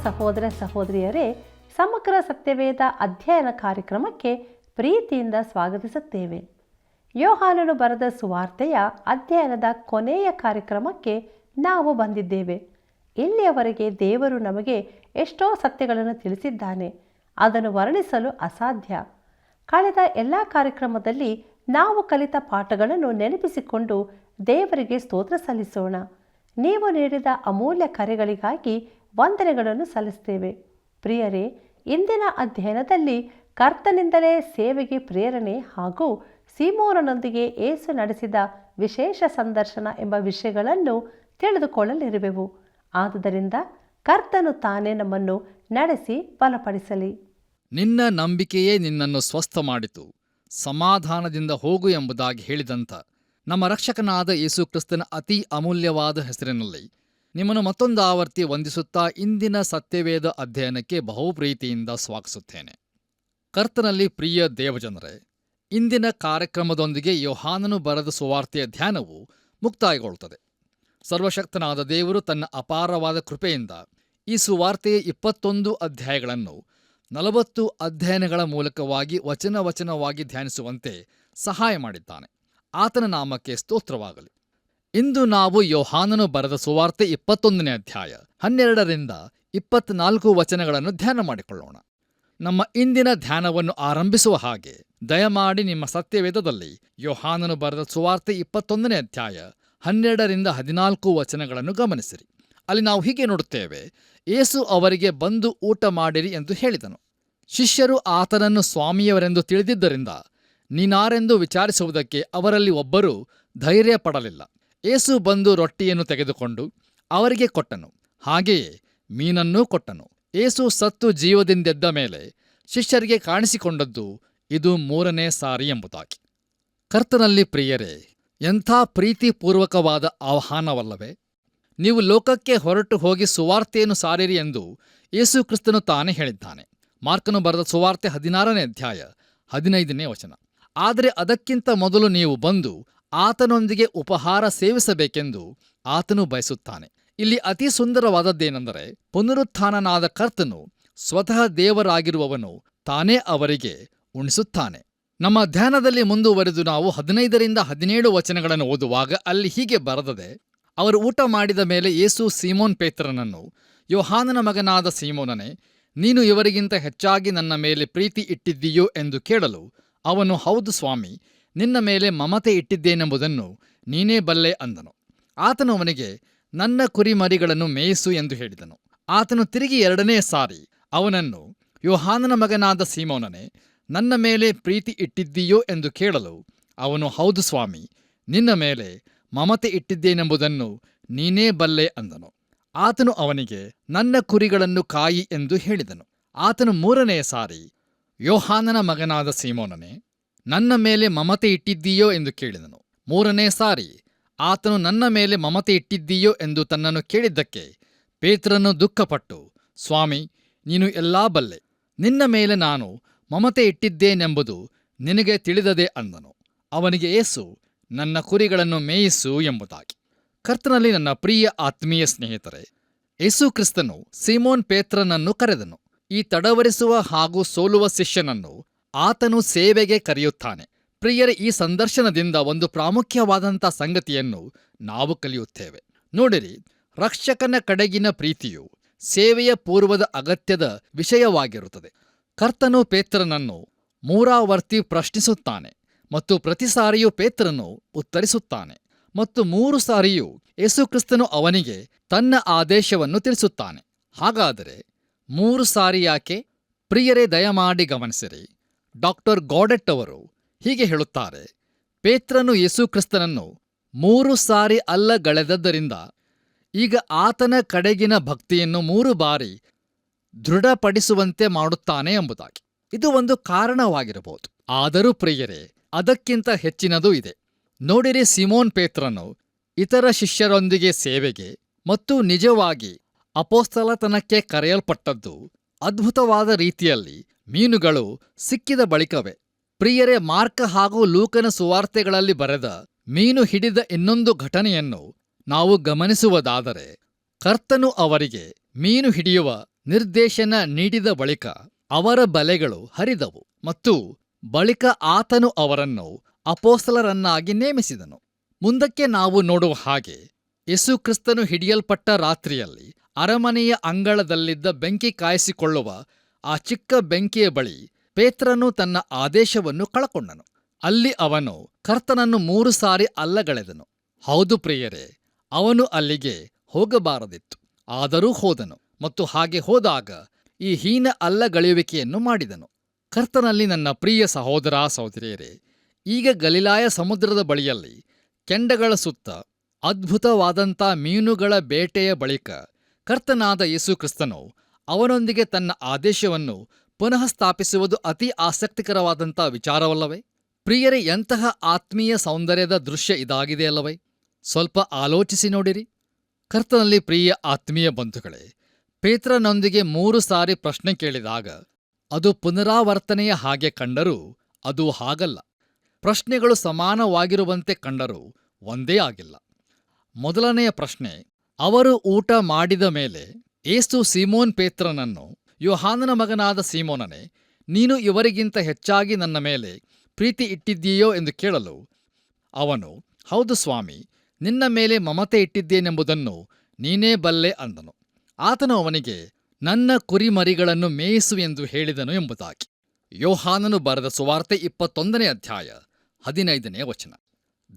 ಸಹೋದರ ಸಹೋದರಿಯರೇ, ಸಮಗ್ರ ಸತ್ಯವೇದ ಅಧ್ಯಯನ ಕಾರ್ಯಕ್ರಮಕ್ಕೆ ಪ್ರೀತಿಯಿಂದ ಸ್ವಾಗತಿಸುತ್ತೇವೆ. ಯೋಹಾನನು ಬರೆದ ಸುವಾರ್ತೆಯ ಅಧ್ಯಯನದ ಕೊನೆಯ ಕಾರ್ಯಕ್ರಮಕ್ಕೆ ನಾವು ಬಂದಿದ್ದೇವೆ. ಇಲ್ಲಿಯವರೆಗೆ ದೇವರು ನಮಗೆ ಎಷ್ಟೋ ಸತ್ಯಗಳನ್ನು ತಿಳಿಸಿದ್ದಾನೆ. ಅದನ್ನು ವರ್ಣಿಸಲು ಅಸಾಧ್ಯ. ಕಳೆದ ಎಲ್ಲ ಕಾರ್ಯಕ್ರಮದಲ್ಲಿ ನಾವು ಕಲಿತ ಪಾಠಗಳನ್ನು ನೆನಪಿಸಿಕೊಂಡು ದೇವರಿಗೆ ಸ್ತೋತ್ರ ಸಲ್ಲಿಸೋಣ. ನೀವು ನೀಡಿದ ಅಮೂಲ್ಯ ಕರೆಗಳಿಗಾಗಿ ವಂದನೆಗಳನ್ನು ಸಲ್ಲಿಸ್ತೇವೆ. ಪ್ರಿಯರೇ, ಇಂದಿನ ಅಧ್ಯಯನದಲ್ಲಿ ಕರ್ತನಿಂದಲೇ ಸೇವೆಗೆ ಪ್ರೇರಣೆ ಹಾಗೂ ಸೀಮೋನನೊಂದಿಗೆ ಯೇಸು ನಡೆಸಿದ ವಿಶೇಷ ಸಂದರ್ಶನ ಎಂಬ ವಿಷಯಗಳನ್ನು ತಿಳಿದುಕೊಳ್ಳಲಿರುವೆವು. ಆದುದರಿಂದ ಕರ್ತನು ತಾನೇ ನಮ್ಮನ್ನು ನಡೆಸಿ ಬಲಪಡಿಸಲಿ. ನಿನ್ನ ನಂಬಿಕೆಯೇ ನಿನ್ನನ್ನು ಸ್ವಸ್ಥ ಮಾಡಿತು, ಸಮಾಧಾನದಿಂದ ಹೋಗು ಎಂಬುದಾಗಿ ಹೇಳಿದಂಥ ನಮ್ಮ ರಕ್ಷಕನಾದ ಯೇಸು ಕ್ರಿಸ್ತನ ಅತಿ ಅಮೂಲ್ಯವಾದ ಹೆಸರಿನಲ್ಲಿ ನಿಮ್ಮನ್ನು ಮತ್ತೊಂದು ಆವರ್ತಿ ವಂದಿಸುತ್ತಾ ಇಂದಿನ ಸತ್ಯವೇದ ಅಧ್ಯಯನಕ್ಕೆ ಬಹುಪ್ರೀತಿಯಿಂದ ಸ್ವಾಗತಿಸುತ್ತೇನೆ. ಕರ್ತನಲ್ಲಿ ಪ್ರಿಯ ದೇವಜನರೇ, ಇಂದಿನ ಕಾರ್ಯಕ್ರಮದೊಂದಿಗೆ ಯೋಹಾನನು ಬರೆದ ಸುವಾರ್ತೆಯ ಧ್ಯಾನವು ಮುಕ್ತಾಯಗೊಳ್ಳುತ್ತದೆ. ಸರ್ವಶಕ್ತನಾದ ದೇವರು ತನ್ನ ಅಪಾರವಾದ ಕೃಪೆಯಿಂದ ಈ ಸುವಾರ್ತೆಯ 21 ಅಧ್ಯಾಯಗಳನ್ನು 40 ಅಧ್ಯಯನಗಳ ಮೂಲಕವಾಗಿ ವಚನವಾಗಿ ಧ್ಯಾನಿಸುವಂತೆ ಸಹಾಯ ಮಾಡಿದ್ದಾನೆ. ಆತನ ನಾಮಕ್ಕೆ ಸ್ತೋತ್ರವಾಗಲಿ. ಇಂದು ನಾವು ಯೋಹಾನನು ಬರೆದ ಸುವಾರ್ತೆ 21ನೇ ಅಧ್ಯಾಯ 12ರಿಂದ 24 ವಚನಗಳನ್ನು ಧ್ಯಾನ ಮಾಡಿಕೊಳ್ಳೋಣ. ನಮ್ಮ ಇಂದಿನ ಧ್ಯಾನವನ್ನು ಆರಂಭಿಸುವ ಹಾಗೆ ದಯಮಾಡಿ ನಿಮ್ಮ ಸತ್ಯವೇದದಲ್ಲಿ ಯೋಹಾನನು ಬರೆದ ಸುವಾರ್ತೆ 21ನೇ ಅಧ್ಯಾಯ 12ರಿಂದ 14 ವಚನಗಳನ್ನು ಗಮನಿಸಿರಿ. ಅಲ್ಲಿ ನಾವು ಹೀಗೆ ನೋಡುತ್ತೇವೆ: ಯೇಸು ಅವರಿಗೆ ಬಂದು ಊಟ ಮಾಡಿರಿ ಎಂದು ಹೇಳಿದನು. ಶಿಷ್ಯರು ಆತನನ್ನು ಸ್ವಾಮಿಯವರೆಂದು ತಿಳಿದಿದ್ದರಿಂದ ನೀನಾರೆಂದು ವಿಚಾರಿಸುವುದಕ್ಕೆ ಅವರಲ್ಲಿ ಒಬ್ಬರೂ ಧೈರ್ಯ ಪಡಲಿಲ್ಲ. ಯೇಸು ಬಂದು ರೊಟ್ಟಿಯನ್ನು ತೆಗೆದುಕೊಂಡು ಅವರಿಗೆ ಕೊಟ್ಟನು, ಹಾಗೆಯೇ ಮೀನನ್ನೂ ಕೊಟ್ಟನು. ಯೇಸು ಸತ್ತು ಜೀವದಿಂದೆದ್ದ ಮೇಲೆ ಶಿಷ್ಯರಿಗೆ ಕಾಣಿಸಿಕೊಂಡದ್ದು ಇದು 3ನೇ ಸಾರಿ ಎಂಬುದಾಗಿ. ಕರ್ತನಲ್ಲಿ ಪ್ರಿಯರೇ, ಎಂಥ ಪ್ರೀತಿಪೂರ್ವಕವಾದ ಆಹ್ವಾನವಲ್ಲವೇ? ನೀವು ಲೋಕಕ್ಕೆ ಹೊರಟು ಹೋಗಿ ಸುವಾರ್ತೆಯನ್ನು ಸಾರಿರಿ ಎಂದು ಯೇಸು ಕ್ರಿಸ್ತನು ತಾನೇ ಹೇಳಿದ್ದಾನೆ. ಮಾರ್ಕನು ಬರೆದ ಸುವಾರ್ತೆ 16ನೇ ಅಧ್ಯಾಯ 15ನೇ ವಚನ. ಆದರೆ ಅದಕ್ಕಿಂತ ಮೊದಲು ನೀವು ಬಂದು ಆತನೊಂದಿಗೆ ಉಪಹಾರ ಸೇವಿಸಬೇಕೆಂದು ಆತನು ಬಯಸುತ್ತಾನೆ. ಇಲ್ಲಿ ಅತಿ ಸುಂದರವಾದದ್ದೇನೆಂದರೆ, ಪುನರುತ್ಥಾನನಾದ ಕರ್ತನು ಸ್ವತಃ ದೇವರಾಗಿರುವವನು ತಾನೇ ಅವರಿಗೆ ಉಣಿಸುತ್ತಾನೆ. ನಮ್ಮ ಧ್ಯಾನದಲ್ಲಿ ಮುಂದುವರೆದು ನಾವು 15ರಿಂದ 17 ವಚನಗಳನ್ನು ಓದುವಾಗ ಅಲ್ಲಿ ಹೀಗೆ ಬರೆದದೆ: ಅವರು ಊಟ ಮಾಡಿದ ಮೇಲೆ ಯೇಸು ಸೀಮೋನ್ ಪೇತ್ರನನ್ನು, ಯೋಹಾನನ ಮಗನಾದ ಸೀಮೋನನೇ, ನೀನು ಇವರಿಗಿಂತ ಹೆಚ್ಚಾಗಿ ನನ್ನ ಮೇಲೆ ಪ್ರೀತಿ ಇಟ್ಟಿದ್ದೀಯೋ ಎಂದು ಕೇಳಲು ಅವನು, ಹೌದು ಸ್ವಾಮಿ, ನಿನ್ನ ಮೇಲೆ ಮಮತೆ ಇಟ್ಟಿದ್ದೇನೆಂಬುದನ್ನು ನೀನೇ ಬಲ್ಲೆ ಅಂದನು. ಆತನು ಅವನಿಗೆ, ನನ್ನ ಕುರಿಮರಿಗಳನ್ನು ಮೇಯಿಸು ಎಂದು ಹೇಳಿದನು. ಆತನು ತಿರುಗಿ 2ನೇ ಸಾರಿ ಅವನನ್ನು, ಯೋಹಾನನ ಮಗನಾದ ಸೀಮೋನನೇ, ನನ್ನ ಮೇಲೆ ಪ್ರೀತಿ ಇಟ್ಟಿದ್ದೀಯೋ ಎಂದು ಕೇಳಲು ಅವನು, ಹೌದು ಸ್ವಾಮಿ, ನಿನ್ನ ಮೇಲೆ ಮಮತೆ ಇಟ್ಟಿದ್ದೇನೆಂಬುದನ್ನು ನೀನೇ ಬಲ್ಲೆ ಅಂದನು. ಆತನು ಅವನಿಗೆ, ನನ್ನ ಕುರಿಗಳನ್ನು ಕಾಯಿ ಎಂದು ಹೇಳಿದನು. ಆತನು 3ನೇ ಸಾರಿ, ಯೋಹಾನನ ಮಗನಾದ ಸೀಮೋನನೇ, ನನ್ನ ಮೇಲೆ ಮಮತೆ ಇಟ್ಟಿದ್ದೀಯೋ ಎಂದು ಕೇಳಿದನು. 3ನೇ ಸಾರಿ ಆತನು ನನ್ನ ಮೇಲೆ ಮಮತೆ ಇಟ್ಟಿದ್ದೀಯೋ ಎಂದು ತನ್ನನ್ನು ಕೇಳಿದ್ದಕ್ಕೆ ಪೇತ್ರನು ದುಃಖಪಟ್ಟು, ಸ್ವಾಮಿ, ನೀನು ಎಲ್ಲಾ ಬಲ್ಲೆ, ನಿನ್ನ ಮೇಲೆ ನಾನು ಮಮತೆ ಇಟ್ಟಿದ್ದೇನೆಂಬುದು ನಿನಗೆ ತಿಳಿದದೆ ಅಂದನು. ಅವನಿಗೆ ಯೇಸು, ನನ್ನ ಕುರಿಗಳನ್ನು ಮೇಯಿಸು ಎಂಬುದಾಗಿ. ಕರ್ತನಲ್ಲಿ ನನ್ನ ಪ್ರಿಯ ಆತ್ಮೀಯ ಸ್ನೇಹಿತರೆ, ಯೇಸು ಕ್ರಿಸ್ತನು ಸೀಮೋನ್ ಪೇತ್ರನನ್ನು ಕರೆದನು. ಈ ತಡವರಿಸುವ ಹಾಗೂ ಸೋಲುವ ಶಿಷ್ಯನನ್ನು ಆತನು ಸೇವೆಗೆ ಕರೆಯುತ್ತಾನೆ. ಪ್ರಿಯರೇ, ಈ ಸಂದರ್ಶನದಿಂದ ಒಂದು ಪ್ರಾಮುಖ್ಯವಾದಂಥ ಸಂಗತಿಯನ್ನು ನಾವು ಕಲಿಯುತ್ತೇವೆ. ನೋಡಿರಿ, ರಕ್ಷಕನ ಕಡೆಗಿನ ಪ್ರೀತಿಯು ಸೇವೆಯ ಪೂರ್ವದ ಅಗತ್ಯದ ವಿಷಯವಾಗಿರುತ್ತದೆ. ಕರ್ತನು ಪೇತ್ರನನ್ನು 3 ಪ್ರಶ್ನಿಸುತ್ತಾನೆ ಮತ್ತು ಪ್ರತಿ ಸಾರಿಯೂ ಪೇತ್ರನು ಉತ್ತರಿಸುತ್ತಾನೆ ಮತ್ತು 3 ಸಾರಿಯೂ ಯೇಸುಕ್ರಿಸ್ತನು ಅವನಿಗೆ ತನ್ನ ಆದೇಶವನ್ನು ತಿಳಿಸುತ್ತಾನೆ. ಹಾಗಾದರೆ 3 ಸಾರಿ ಯಾಕೆ? ಪ್ರಿಯರೇ, ದಯಮಾಡಿ ಗಮನಿಸಿರಿ. ಡಾಕ್ಟರ್ ಗಾಡೆಟ್ ಅವರು ಹೀಗೆ ಹೇಳುತ್ತಾರೆ: ಪೇತ್ರನು ಯೇಸುಕ್ರಿಸ್ತನನ್ನು 3 ಸಾರಿ ಅಲ್ಲಗಳೆದದ್ದರಿಂದ ಈಗ ಆತನ ಕಡೆಗಿನ ಭಕ್ತಿಯನ್ನು 3 ಬಾರಿ ದೃಢಪಡಿಸುವಂತೆ ಮಾಡುತ್ತಾನೆ ಎಂಬುದಾಗಿ. ಇದು ಒಂದು ಕಾರಣವಾಗಿರಬಹುದು. ಆದರೂ ಪ್ರಿಯರೇ, ಅದಕ್ಕಿಂತ ಹೆಚ್ಚಿನದೂ ಇದೆ. ನೋಡಿರಿ, ಸಿಮೋನ್ ಪೇತ್ರನು ಇತರ ಶಿಷ್ಯರೊಂದಿಗೆ ಸೇವೆಗೆ ಮತ್ತು ನಿಜವಾಗಿ ಅಪೊಸ್ತಲತನಕ್ಕೆ ಕರೆಯಲ್ಪಟ್ಟದ್ದು ಅದ್ಭುತವಾದ ರೀತಿಯಲ್ಲಿ ಮೀನುಗಳು ಸಿಕ್ಕಿದ ಬಳಿಕವೇ. ಪ್ರಿಯರೇ, ಮಾರ್ಕ ಹಾಗೂ ಲೂಕನ ಸುವಾರ್ತೆಗಳಲ್ಲಿ ಬರೆದ ಮೀನು ಹಿಡಿದ ಇನ್ನೊಂದು ಘಟನೆಯನ್ನು ನಾವು ಗಮನಿಸುವುದಾದರೆ, ಕರ್ತನು ಅವರಿಗೆ ಮೀನು ಹಿಡಿಯುವ ನಿರ್ದೇಶನ ನೀಡಿದ ಬಳಿಕ ಅವರ ಬಲೆಗಳು ಹರಿದವು ಮತ್ತು ಬಳಿಕ ಆತನು ಅವರನ್ನು ಅಪೊಸ್ತಲರನ್ನಾಗಿ ನೇಮಿಸಿದನು. ಮುಂದಕ್ಕೆ ನಾವು ನೋಡುವ ಹಾಗೆ ಯೇಸುಕ್ರಿಸ್ತನು ಹಿಡಿಯಲ್ಪಟ್ಟ ರಾತ್ರಿಯಲ್ಲಿ ಅರಮನೆಯ ಅಂಗಳದಲ್ಲಿದ್ದ ಬೆಂಕಿ ಕಾಯಿಸಿಕೊಳ್ಳುವ ಆ ಚಿಕ್ಕ ಬೆಂಕಿಯ ಬಳಿ ಪೇತ್ರನು ತನ್ನ ಆದೇಶವನ್ನು ಕಳಕೊಂಡನು. ಅಲ್ಲಿ ಅವನು ಕರ್ತನನ್ನು 3 ಸಾರಿ ಅಲ್ಲಗಳೆದನು. ಹೌದು ಪ್ರಿಯರೇ, ಅವನು ಅಲ್ಲಿಗೆ ಹೋಗಬಾರದಿತ್ತು, ಆದರೂ ಹೋದನು ಮತ್ತು ಹಾಗೆ ಹೋದಾಗ ಈ ಹೀನ ಅಲ್ಲಗಳೆಯುವಿಕೆಯನ್ನು ಮಾಡಿದನು. ಕರ್ತನಲ್ಲಿ ನನ್ನ ಪ್ರಿಯ ಸಹೋದರ ಸಹೋದರಿಯರೇ, ಈಗ ಗಲಿಲಾಯ ಸಮುದ್ರದ ಬಳಿಯಲ್ಲಿ ಕೆಂಡಗಳ ಸುತ್ತ ಅದ್ಭುತವಾದಂಥ ಮೀನುಗಳ ಬೇಟೆಯ ಬಳಿಕ ಕರ್ತನಾದ ಯೇಸುಕ್ರಿಸ್ತನು ಅವನೊಂದಿಗೆ ತನ್ನ ಆದೇಶವನ್ನು ಪುನಃ ಸ್ಥಾಪಿಸುವುದು ಅತಿ ಆಸಕ್ತಿಕರವಾದಂಥ ವಿಚಾರವಲ್ಲವೇ? ಪ್ರಿಯರೇ, ಎಂತಹ ಆತ್ಮೀಯ ಸೌಂದರ್ಯದ ದೃಶ್ಯ ಇದಾಗಿದೆಯಲ್ಲವೇ? ಸ್ವಲ್ಪ ಆಲೋಚಿಸಿ ನೋಡಿರಿ. ಕರ್ತನಲ್ಲಿ ಪ್ರಿಯ ಆತ್ಮೀಯ ಬಂಧುಗಳೇ, ಪೇತ್ರನೊಂದಿಗೆ 3 ಸಾರಿ ಪ್ರಶ್ನೆ ಕೇಳಿದಾಗ ಅದು ಪುನರಾವರ್ತನೆಯ ಹಾಗೆ ಕಂಡರೂ ಅದು ಹಾಗಲ್ಲ. ಪ್ರಶ್ನೆಗಳು ಸಮಾನವಾಗಿರುವಂತೆ ಕಂಡರೂ ಒಂದೇ ಆಗಿಲ್ಲ. ಮೊದಲನೆಯ ಪ್ರಶ್ನೆ, ಅವರು ಊಟ ಮಾಡಿದ ಮೇಲೆ ಯೇಸು ಸೀಮೋನ್ ಪೇತ್ರನನ್ನು, ಯೋಹಾನನ ಮಗನಾದ ಸೀಮೋನನೇ, ನೀನು ಇವರಿಗಿಂತ ಹೆಚ್ಚಾಗಿ ನನ್ನ ಮೇಲೆ ಪ್ರೀತಿ ಇಟ್ಟಿದ್ದೀಯೋ ಎಂದು ಕೇಳಲು ಅವನು, ಹೌದು ಸ್ವಾಮಿ, ನಿನ್ನ ಮೇಲೆ ಮಮತೆ ಇಟ್ಟಿದ್ದೇನೆಂಬುದನ್ನು ನೀನೇ ಬಲ್ಲೆ ಅಂದನು. ಆತನು ಅವನಿಗೆ, ನನ್ನ ಕುರಿಮರಿಗಳನ್ನು ಮೇಯಿಸು ಎಂದು ಹೇಳಿದನು ಎಂಬುದಾಗಿ. ಯೋಹಾನನು ಬರೆದ ಸುವಾರ್ತೆ 21ನೇ ಅಧ್ಯಾಯ 15ನೇ ವಚನ.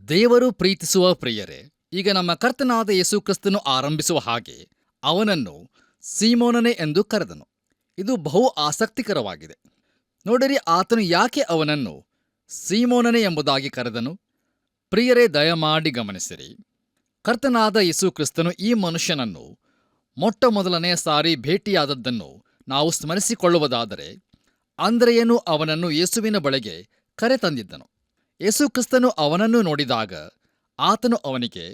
ದೇವರು ಪ್ರೀತಿಸುವ ಪ್ರಿಯರೇ, ಈಗ ನಮ್ಮ ಕರ್ತನಾದ ಯೇಸುಕ್ರಿಸ್ತನು ಆರಂಭಿಸುವ ಹಾಗೆ ಅವನನ್ನು ಸೀಮೋನನೇ ಎಂದು ಕರೆದನು. ಇದು ಬಹು ಆಸಕ್ತಿಕರವಾಗಿದೆ. ನೋಡಿರಿ, ಆತನು ಯಾಕೆ ಅವನನ್ನು ಸೀಮೋನನೇ ಎಂಬುದಾಗಿ ಕರೆದನು? ಪ್ರಿಯರೇ, ದಯಮಾಡಿ ಗಮನಿಸಿರಿ. ಕರ್ತನಾದ ಯೇಸುಕ್ರಿಸ್ತನು ಈ ಮನುಷ್ಯನನ್ನು ಮೊಟ್ಟಮೊದಲನೆಯ ಸಾರಿ ಭೇಟಿಯಾದದ್ದನ್ನು ನಾವು ಸ್ಮರಿಸಿಕೊಳ್ಳುವುದಾದರೆ, ಅಂದ್ರೆಯನು ಅವನನ್ನು ಯೇಸುವಿನ ಬಳಿಗೆ ಕರೆತಂದಿದ್ದನು. ಯೇಸುಕ್ರಿಸ್ತನು ಅವನನ್ನು ನೋಡಿದಾಗ ಆತನು ಅವನಿಗೆ,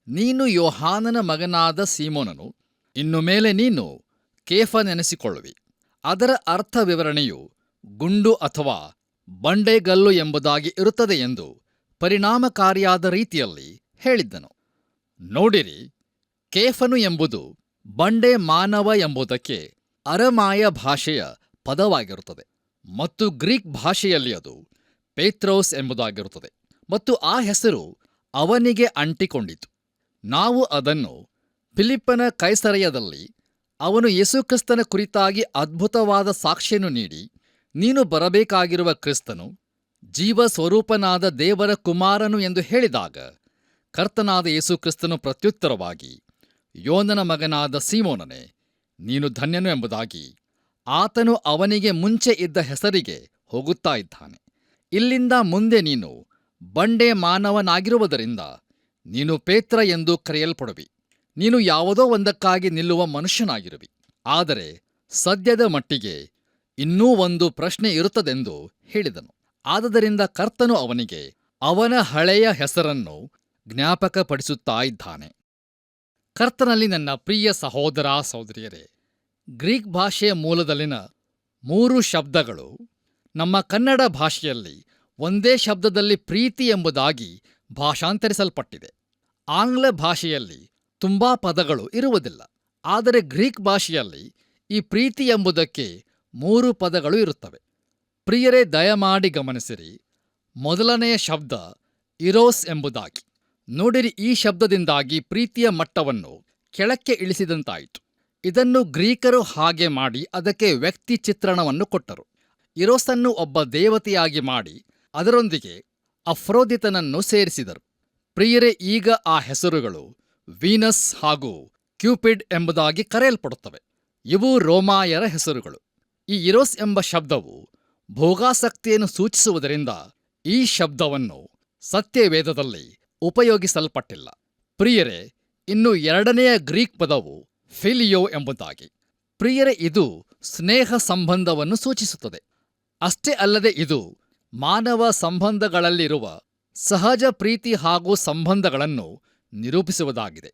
ನೀನು ಯೋಹಾನನ ಮಗನಾದ ಸೀಮೋನನು, ಇನ್ನು ಮೇಲೆ ನೀನು ಕೇಫನೆನಿಸಿಕೊಳ್ಳುವಿ. ಅದರ ಅರ್ಥ ವಿವರಣೆಯು ಗುಂಡು ಅಥವಾ ಬಂಡೆಗಲ್ಲು ಎಂಬುದಾಗಿ ಇರುತ್ತದೆ ಎಂದು ಪರಿಣಾಮಕಾರಿಯಾದ ರೀತಿಯಲ್ಲಿ ಹೇಳಿದ್ದನು. ನೋಡಿರಿ, ಕೇಫನು ಎಂಬುದು ಬಂಡೆ ಮಾನವ ಎಂಬುದಕ್ಕೆ ಅರಮಾಯ ಭಾಷೆಯ ಪದವಾಗಿರುತ್ತದೆ ಮತ್ತು ಗ್ರೀಕ್ ಭಾಷೆಯಲ್ಲಿ ಅದು ಪೇತ್ರೋಸ್ ಎಂಬುದಾಗಿರುತ್ತದೆ ಮತ್ತು ಆ ಹೆಸರು ಅವನಿಗೆ ಅಂಟಿಕೊಂಡಿತು. ನಾವು ಅದನ್ನು ಫಿಲಿಪ್ಪನ ಕೈಸರಯದಲ್ಲಿ ಅವನು ಯೇಸುಕ್ರಿಸ್ತನ ಕುರಿತಾಗಿ ಅದ್ಭುತವಾದ ಸಾಕ್ಷಿಯನ್ನು ನೀಡಿ, ನೀನು ಬರಬೇಕಾಗಿರುವ ಕ್ರಿಸ್ತನು ಜೀವ ಸ್ವರೂಪನಾದ ದೇವರ ಕುಮಾರನು ಎಂದು ಹೇಳಿದಾಗ ಕರ್ತನಾದ ಯೇಸುಕ್ರಿಸ್ತನು ಪ್ರತ್ಯುತ್ತರವಾಗಿ, ಯೋನನ ಮಗನಾದ ಸೀಮೋನನೇ, ನೀನು ಧನ್ಯನು ಎಂಬುದಾಗಿ ಆತನು ಅವನಿಗೆ ಮುಂಚೆ ಇದ್ದ ಹೆಸರಿಗೆ ಹೋಗುತ್ತಾ ಇದ್ದಾನೆ. ಇಲ್ಲಿಂದ ಮುಂದೆ ನೀನು ಬಂಡೆ ಮಾನವನಾಗಿರುವುದರಿಂದ ನೀನು ಪೇತ್ರ ಎಂದು ಕರೆಯಲ್ಪಡುವಿ. ನೀನು ಯಾವುದೋ ಒಂದಕ್ಕಾಗಿ ನಿಲ್ಲುವ ಮನುಷ್ಯನಾಗಿರುವಿ. ಆದರೆ ಸದ್ಯದ ಮಟ್ಟಿಗೆ ಇನ್ನೂ ಒಂದು ಪ್ರಶ್ನೆ ಇರುತ್ತದೆಂದು ಹೇಳಿದನು. ಆದದರಿಂದ ಕರ್ತನು ಅವನಿಗೆ ಅವನ ಹಳೆಯ ಹೆಸರನ್ನು ಜ್ಞಾಪಕಪಡಿಸುತ್ತಾ ಇದ್ದಾನೆ. ಕರ್ತನಲ್ಲಿ ನನ್ನ ಪ್ರಿಯ ಸಹೋದರ ಸಹೋದರಿಯರೇ, ಗ್ರೀಕ್ ಭಾಷೆಯ ಮೂಲದಲ್ಲಿನ 3 ಶಬ್ದಗಳು ನಮ್ಮ ಕನ್ನಡ ಭಾಷೆಯಲ್ಲಿ ಒಂದೇ ಶಬ್ದದಲ್ಲಿ ಪ್ರೀತಿ ಎಂಬುದಾಗಿ ಭಾಷಾಂತರಿಸಲ್ಪಟ್ಟಿದೆ. ಆಂಗ್ಲ ಭಾಷೆಯಲ್ಲಿ ತುಂಬಾ ಪದಗಳು ಇರುವುದಿಲ್ಲ. ಆದರೆ ಗ್ರೀಕ್ ಭಾಷೆಯಲ್ಲಿ ಈ ಪ್ರೀತಿ ಎಂಬುದಕ್ಕೆ 3 ಪದಗಳು ಇರುತ್ತವೆ. ಪ್ರಿಯರೇ, ದಯಮಾಡಿ ಗಮನಿಸಿರಿ. ಮೊದಲನೆಯ ಶಬ್ದ ಇರೋಸ್ ಎಂಬುದಾಗಿ. ನೋಡಿರಿ, ಈ ಶಬ್ದದಿಂದಾಗಿ ಪ್ರೀತಿಯ ಮಟ್ಟವನ್ನು ಕೆಳಕ್ಕೆ ಇಳಿಸಿದಂತಾಯಿತು. ಇದನ್ನು ಗ್ರೀಕರು ಹಾಗೆ ಮಾಡಿ ಅದಕ್ಕೆ ವ್ಯಕ್ತಿ ಚಿತ್ರಣವನ್ನು ಕೊಟ್ಟರು. ಇರೋಸನ್ನು ಒಬ್ಬ ದೇವತೆಯಾಗಿ ಮಾಡಿ ಅದರೊಂದಿಗೆ ಅಫ್ರೋದಿತನನ್ನು ಸೇರಿಸಿದರು. ಪ್ರಿಯರೇ, ಈಗ ಆ ಹೆಸರುಗಳು ವೀನಸ್ ಹಾಗೂ ಕ್ಯೂಪಿಡ್ ಎಂಬುದಾಗಿ ಕರೆಯಲ್ಪಡುತ್ತವೆ. ಇವು ರೋಮಾಯರ ಹೆಸರುಗಳು. ಈ ಇರೋಸ್ ಎಂಬ ಶಬ್ದವು ಭೋಗಾಸಕ್ತಿಯನ್ನು ಸೂಚಿಸುವುದರಿಂದ ಈ ಶಬ್ದವನ್ನು ಸತ್ಯವೇದದಲ್ಲಿ ಉಪಯೋಗಿಸಲ್ಪಟ್ಟಿಲ್ಲ. ಪ್ರಿಯರೇ, ಇನ್ನು 2ನೆಯ ಗ್ರೀಕ್ ಪದವು ಫಿಲಿಯೋ ಎಂಬುದಾಗಿ. ಪ್ರಿಯರೇ, ಇದು ಸ್ನೇಹ ಸಂಬಂಧವನ್ನು ಸೂಚಿಸುತ್ತದೆ. ಅಷ್ಟೇ ಅಲ್ಲದೆ ಇದು ಮಾನವ ಸಂಬಂಧಗಳಲ್ಲಿರುವ ಸಹಜ ಪ್ರೀತಿ ಹಾಗೂ ಸಂಬಂಧಗಳನ್ನು ನಿರೂಪಿಸುವುದಾಗಿದೆ.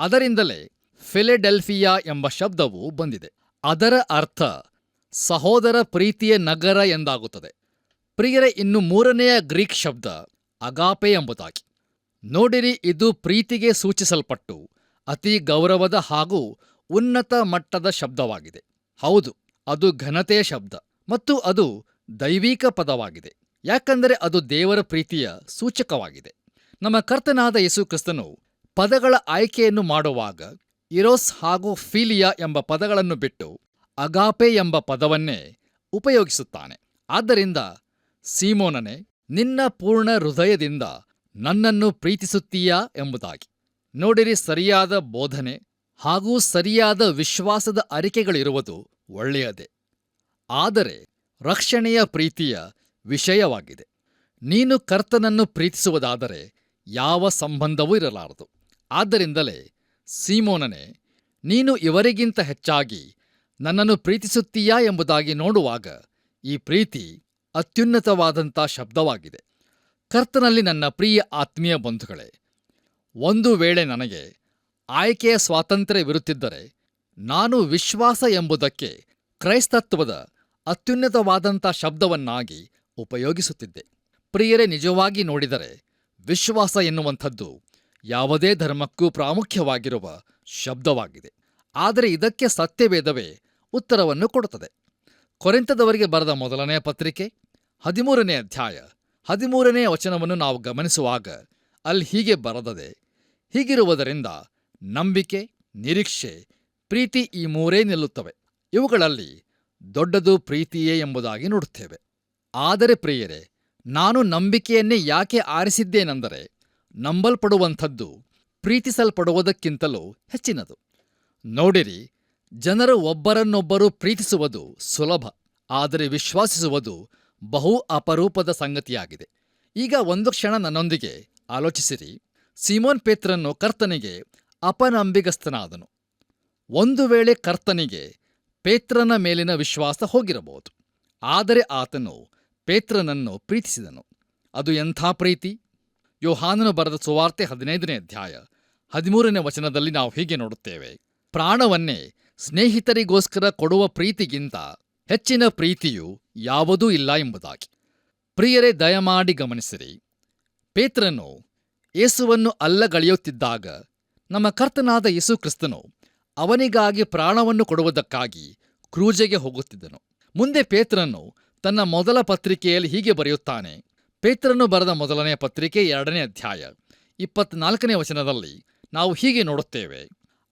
ಅದರಿಂದಲೇ ಫಿಲೆಡೆಲ್ಫಿಯಾ ಎಂಬ ಶಬ್ದವು ಬಂದಿದೆ. ಅದರ ಅರ್ಥ ಸಹೋದರ ಪ್ರೀತಿಯ ನಗರ ಎಂದಾಗುತ್ತದೆ. ಪ್ರಿಯರೇ, ಇನ್ನು 3ನೆಯ ಗ್ರೀಕ್ ಶಬ್ದ ಅಗಾಪೆ ಎಂಬುದಾಗಿ. ನೋಡಿರಿ, ಇದು ಪ್ರೀತಿಗೆ ಸೂಚಿಸಲ್ಪಟ್ಟು ಅತಿ ಗೌರವದ ಹಾಗೂ ಉನ್ನತ ಮಟ್ಟದ ಶಬ್ದವಾಗಿದೆ. ಹೌದು, ಅದು ಘನತೆಯ ಶಬ್ದ ಮತ್ತು ಅದು ದೈವಿಕ ಪದವಾಗಿದೆ. ಯಾಕಂದರೆ ಅದು ದೇವರ ಪ್ರೀತಿಯ ಸೂಚಕವಾಗಿದೆ. ನಮ್ಮ ಕರ್ತನಾದ ಯೇಸು ಕ್ರಿಸ್ತನು ಪದಗಳ ಆಯ್ಕೆಯನ್ನು ಮಾಡುವಾಗ ಇರೋಸ್ ಹಾಗೂ ಫೀಲಿಯಾ ಎಂಬ ಪದಗಳನ್ನು ಬಿಟ್ಟು ಅಗಾಪೆ ಎಂಬ ಪದವನ್ನೇ ಉಪಯೋಗಿಸುತ್ತಾನೆ. ಆದ್ದರಿಂದ ಸೀಮೋನನೇ, ನಿನ್ನ ಪೂರ್ಣ ಹೃದಯದಿಂದ ನನ್ನನ್ನು ಪ್ರೀತಿಸುತ್ತೀಯಾ ಎಂಬುದಾಗಿ. ನೋಡಿರಿ, ಸರಿಯಾದ ಬೋಧನೆ ಹಾಗೂ ಸರಿಯಾದ ವಿಶ್ವಾಸದ ಅರಿಕೆಗಳಿರುವುದು ಒಳ್ಳೆಯದೇ. ಆದರೆ ರಕ್ಷಣೆಯ ಪ್ರೀತಿಯ ವಿಷಯವಾಗಿದೆ. ನೀನು ಕರ್ತನನ್ನು ಪ್ರೀತಿಸುವುದಾದರೆ ಯಾವ ಸಂಬಂಧವೂ ಇರಲಾರದು. ಆದ್ದರಿಂದಲೇ ಸೀಮೋನನೇ, ನೀನು ಇವರಿಗಿಂತ ಹೆಚ್ಚಾಗಿ ನನ್ನನ್ನು ಪ್ರೀತಿಸುತ್ತೀಯಾ ಎಂಬುದಾಗಿ ನೋಡುವಾಗ ಈ ಪ್ರೀತಿ ಅತ್ಯುನ್ನತವಾದಂಥ ಶಬ್ದವಾಗಿದೆ. ಕರ್ತನಲ್ಲಿ ನನ್ನ ಪ್ರಿಯ ಆತ್ಮೀಯ ಬಂಧುಗಳೇ, ಒಂದು ವೇಳೆ ನನಗೆ ಆಯ್ಕೆಯ ಸ್ವಾತಂತ್ರ್ಯವಿರುತ್ತಿದ್ದರೆ ನಾನು ವಿಶ್ವಾಸ ಎಂಬುದಕ್ಕೆ ಕ್ರೈಸ್ತತ್ವದ ಅತ್ಯುನ್ನತವಾದಂಥ ಶಬ್ದವನ್ನಾಗಿ ಉಪಯೋಗಿಸುತ್ತಿದ್ದೆ. ಪ್ರಿಯರೇ, ನಿಜವಾಗಿ ನೋಡಿದರೆ ವಿಶ್ವಾಸ ಎನ್ನುವಂಥದ್ದು ಯಾವುದೇ ಧರ್ಮಕ್ಕೂ ಪ್ರಾಮುಖ್ಯವಾಗಿರುವ ಶಬ್ದವಾಗಿದೆ. ಆದರೆ ಇದಕ್ಕೆ ಸತ್ಯವೇದವೇ ಉತ್ತರವನ್ನು ಕೊಡುತ್ತದೆ. ಕೊರಿಂಥದವರಿಗೆ ಬರೆದ ಮೊದಲನೆಯ ಪತ್ರಿಕೆ 13ನೇ ಅಧ್ಯಾಯ 13ನೇ ವಚನವನ್ನು ನಾವು ಗಮನಿಸುವಾಗ ಅಲ್ಲಿ ಹೀಗೆ ಬರೆದದೆ, ಹೀಗಿರುವುದರಿಂದ ನಂಬಿಕೆ, ನಿರೀಕ್ಷೆ, ಪ್ರೀತಿ ಈ ಮೂರೇ ನಿಲ್ಲುತ್ತವೆ. ಇವುಗಳಲ್ಲಿ ದೊಡ್ಡದು ಪ್ರೀತಿಯೇ ಎಂಬುದಾಗಿ ನೋಡುತ್ತೇವೆ. ಆದರೆ ಪ್ರಿಯರೇ, ನಾನು ನಂಬಿಕೆಯನ್ನೇ ಯಾಕೆ ಆರಿಸಿದ್ದೇನೆಂದರೆ, ನಂಬಲ್ಪಡುವಂಥದ್ದು ಪ್ರೀತಿಸಲ್ಪಡುವುದಕ್ಕಿಂತಲೂ ಹೆಚ್ಚಿನದು. ನೋಡಿರಿ, ಜನರು ಒಬ್ಬರನ್ನೊಬ್ಬರು ಪ್ರೀತಿಸುವುದು ಸುಲಭ, ಆದರೆ ವಿಶ್ವಾಸಿಸುವುದು ಬಹು ಅಪರೂಪದ ಸಂಗತಿಯಾಗಿದೆ. ಈಗ ಒಂದು ಕ್ಷಣ ನನ್ನೊಂದಿಗೆ ಆಲೋಚಿಸಿರಿ. ಸೀಮೋನ್ ಪೇತ್ರನು ಕರ್ತನಿಗೆ ಅಪನಂಬಿಗಸ್ತನಾದನು. ಒಂದು ವೇಳೆ ಕರ್ತನಿಗೆ ಪೇತ್ರನ ಮೇಲಿನ ವಿಶ್ವಾಸ ಹೋಗಿರಬಹುದು, ಆದರೆ ಆತನು ಪೇತ್ರನನ್ನು ಪ್ರೀತಿಸಿದನು. ಅದು ಎಂಥ ಪ್ರೀತಿ! ಯೋಹಾನನು ಬರೆದ ಸುವಾರ್ತೆ 15ನೇ ಅಧ್ಯಾಯ 13ನೇ ವಚನದಲ್ಲಿ ನಾವು ಹೀಗೆ ನೋಡುತ್ತೇವೆ, ಪ್ರಾಣವನ್ನೇ ಸ್ನೇಹಿತರಿಗೋಸ್ಕರ ಕೊಡುವ ಪ್ರೀತಿಗಿಂತ ಹೆಚ್ಚಿನ ಪ್ರೀತಿಯು ಯಾವುದೂ ಇಲ್ಲ ಎಂಬುದಾಗಿ. ಪ್ರಿಯರೇ, ದಯಮಾಡಿ ಗಮನಿಸಿರಿ. ಪೇತ್ರನು ಯೇಸುವನ್ನು ಅಲ್ಲಗಳೆಯುತ್ತಿದ್ದಾಗ ನಮ್ಮ ಕರ್ತನಾದ ಯೇಸು ಕ್ರಿಸ್ತನು ಅವನಿಗಾಗಿ ಪ್ರಾಣವನ್ನು ಕೊಡುವುದಕ್ಕಾಗಿ ಕ್ರೂಜೆಗೆ ಹೋಗುತ್ತಿದ್ದನು. ಮುಂದೆ ಪೇತ್ರನು ತನ್ನ ಮೊದಲ ಪತ್ರಿಕೆಯಲ್ಲಿ ಹೀಗೆ ಬರೆಯುತ್ತಾನೆ. ಪೇತ್ರನು ಬರೆದ ಮೊದಲನೆಯ ಪತ್ರಿಕೆ 2ನೇ ಅಧ್ಯಾಯ 24ನೇ ವಚನದಲ್ಲಿ ನಾವು ಹೀಗೆ ನೋಡುತ್ತೇವೆ,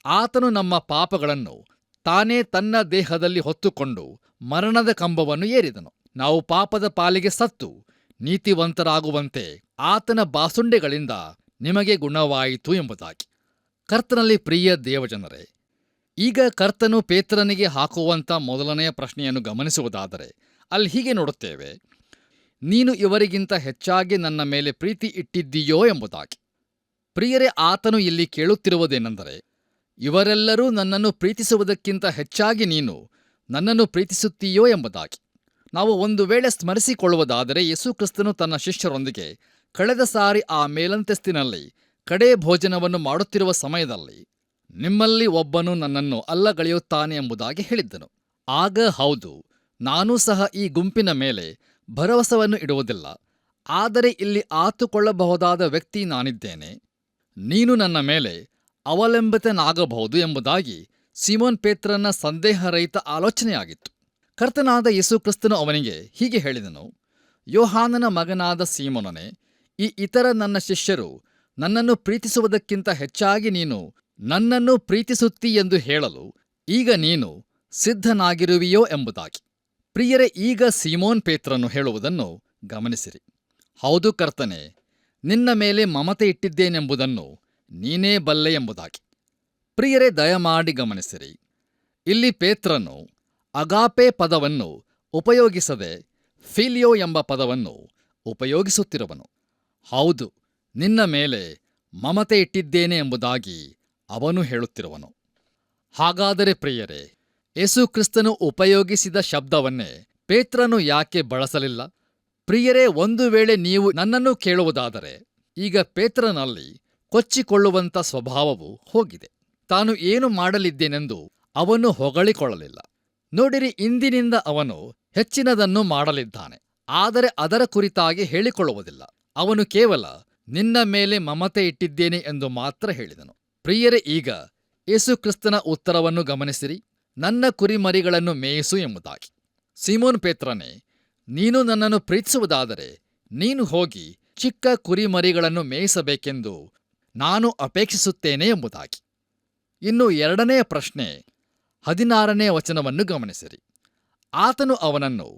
ಆತನು ನಮ್ಮ ಪಾಪಗಳನ್ನು ತಾನೇ ತನ್ನ ದೇಹದಲ್ಲಿ ಹೊತ್ತುಕೊಂಡು ಮರಣದ ಕಂಬವನ್ನು ಏರಿದನು. ನಾವು ಪಾಪದ ಪಾಲಿಗೆ ಸತ್ತು ನೀತಿವಂತರಾಗುವಂತೆ ಆತನ ಬಾಸುಂಡೆಗಳಿಂದ ನಿಮಗೆ ಗುಣವಾಯಿತು ಎಂಬುದಾಗಿ. ಕರ್ತನಲ್ಲಿ ಪ್ರಿಯ ದೇವಜನರೇ, ಈಗ ಕರ್ತನು ಪೇತ್ರನಿಗೆ ಹಾಕುವಂಥ ಮೊದಲನೆಯ ಪ್ರಶ್ನೆಯನ್ನು ಗಮನಿಸುವುದಾದರೆ ಅಲ್ಲಿ ಹೀಗೆ ನೋಡುತ್ತೇವೆ, ನೀನು ಇವರಿಗಿಂತ ಹೆಚ್ಚಾಗಿ ನನ್ನ ಮೇಲೆ ಪ್ರೀತಿ ಇಟ್ಟಿದ್ದೀಯೋ ಎಂಬುದಾಗಿ. ಪ್ರಿಯರೇ, ಆತನು ಇಲ್ಲಿ ಕೇಳುತ್ತಿರುವುದೇನೆಂದರೆ, ಇವರೆಲ್ಲರೂ ನನ್ನನ್ನು ಪ್ರೀತಿಸುವುದಕ್ಕಿಂತ ಹೆಚ್ಚಾಗಿ ನೀನು ನನ್ನನ್ನು ಪ್ರೀತಿಸುತ್ತೀಯೋ ಎಂಬುದಾಗಿ. ನಾವು ಒಂದು ವೇಳೆ ಸ್ಮರಿಸಿಕೊಳ್ಳುವುದಾದರೆ, ಯೇಸು ಕ್ರಿಸ್ತನು ತನ್ನ ಶಿಷ್ಯರೊಂದಿಗೆ ಕಳೆದ ಸಾರಿ ಆ ಮೇಲಂತಸ್ತಿನಲ್ಲಿ ಕಡೇ ಭೋಜನವನ್ನು ಮಾಡುತ್ತಿರುವ ಸಮಯದಲ್ಲಿ ನಿಮ್ಮಲ್ಲಿ ಒಬ್ಬನು ನನ್ನನ್ನು ಅಲ್ಲಗಳೆಯುತ್ತಾನೆ ಎಂಬುದಾಗಿ ಹೇಳಿದ್ದನು. ಆಗ ಹೌದು, ನಾನೂ ಸಹ ಈ ಗುಂಪಿನ ಮೇಲೆ ಭರವಸವನ್ನು ಇಡುವುದಿಲ್ಲ, ಆದರೆ ಇಲ್ಲಿ ಆತುಕೊಳ್ಳಬಹುದಾದ ವ್ಯಕ್ತಿ ನಾನಿದ್ದೇನೆ, ನೀನು ನನ್ನ ಮೇಲೆ ಅವಲಂಬಿತನಾಗಬಹುದು ಎಂಬುದಾಗಿ ಸೀಮೋನ್ ಪೇತ್ರನ ಸಂದೇಹರಹಿತ ಆಲೋಚನೆಯಾಗಿತ್ತು. ಕರ್ತನಾದ ಯೇಸು ಕ್ರಿಸ್ತನು ಅವನಿಗೆ ಹೀಗೆ ಹೇಳಿದನು, ಯೋಹಾನನ ಮಗನಾದ ಸೀಮೋನನೇ, ಈ ಇತರ ನನ್ನ ಶಿಷ್ಯರು ನನ್ನನ್ನು ಪ್ರೀತಿಸುವುದಕ್ಕಿಂತ ಹೆಚ್ಚಾಗಿ ನೀನು ನನ್ನನ್ನು ಪ್ರೀತಿಸುತ್ತೀ ಎಂದು ಹೇಳಲು ಈಗ ನೀನು ಸಿದ್ಧನಾಗಿರುವಿಯೋ ಎಂಬುದಾಗಿ. ಪ್ರಿಯರೇ, ಈಗ ಸೀಮೋನ್ ಪೇತ್ರನು ಹೇಳುವುದನ್ನು ಗಮನಿಸಿರಿ. ಹೌದು ಕರ್ತನೇ, ನಿನ್ನ ಮೇಲೆ ಮಮತೆ ಇಟ್ಟಿದ್ದೇನೆಂಬುದನ್ನು ನೀನೇ ಬಲ್ಲೆ ಎಂಬುದಾಗಿ. ಪ್ರಿಯರೇ, ದಯಮಾಡಿ ಗಮನಿಸಿರಿ. ಇಲ್ಲಿ ಪೇತ್ರನು ಅಗಾಪೆ ಪದವನ್ನು ಉಪಯೋಗಿಸದೆ ಫಿಲಿಯೋ ಎಂಬ ಪದವನ್ನು ಉಪಯೋಗಿಸುತ್ತಿರುವನು. ಹೌದು, ನಿನ್ನ ಮೇಲೆ ಮಮತೆ ಇಟ್ಟಿದ್ದೇನೆ ಎಂಬುದಾಗಿ ಅವನು ಹೇಳುತ್ತಿರುವನು. ಹಾಗಾದರೆ ಪ್ರಿಯರೇ, ಯೇಸು ಕ್ರಿಸ್ತನು ಉಪಯೋಗಿಸಿದ ಶಬ್ದವನ್ನೇ ಪೇತ್ರನು ಯಾಕೆ ಬಳಸಲಿಲ್ಲ? ಪ್ರಿಯರೇ, ಒಂದು ವೇಳೆ ನೀವು ನನ್ನನ್ನು ಕೇಳುವುದಾದರೆ, ಈಗ ಪೇತ್ರನಲ್ಲಿ ಕೊಚ್ಚಿಕೊಳ್ಳುವಂಥ ಸ್ವಭಾವವು ಹೋಗಿದೆ. ತಾನು ಏನು ಮಾಡಲಿದ್ದೇನೆಂದು ಅವನು ಹೊಗಳಿಕೊಳ್ಳಲಿಲ್ಲ. ನೋಡಿರಿ, ಇಂದಿನಿಂದ ಅವನು ಹೆಚ್ಚಿನದನ್ನು ಮಾಡಲಿದ್ದಾನೆ, ಆದರೆ ಅದರ ಕುರಿತಾಗಿ ಹೇಳಿಕೊಳ್ಳುವುದಿಲ್ಲ. ಅವನು ಕೇವಲ ನಿನ್ನ ಮೇಲೆ ಮಮತೆ ಇಟ್ಟಿದ್ದೇನೆ ಎಂದು ಮಾತ್ರ ಹೇಳಿದನು. ಪ್ರಿಯರೇ, ಈಗ ಯೇಸು ಕ್ರಿಸ್ತನ ಉತ್ತರವನ್ನು ಗಮನಿಸಿರಿ, ನನ್ನ ಕುರಿಮರಿಗಳನ್ನು ಮೇಯಿಸು ಎಂಬುದಾಗಿ. ಸೀಮೋನ್ ಪೇತ್ರನೇ, ನೀನು ನನ್ನನ್ನು ಪ್ರೀತಿಸುವುದಾದರೆ ನೀನು ಹೋಗಿ ಚಿಕ್ಕ ಕುರಿಮರಿಗಳನ್ನು ಮೇಯಿಸಬೇಕೆಂದು ನಾನು ಅಪೇಕ್ಷಿಸುತ್ತೇನೆ ಎಂಬುದಾಗಿ. ಇನ್ನು ಎರಡನೆಯ ಪ್ರಶ್ನೆ 16ನೇ ವಚನವನ್ನು ಗಮನಿಸಿರಿ. ಆತನು ಅವನನ್ನು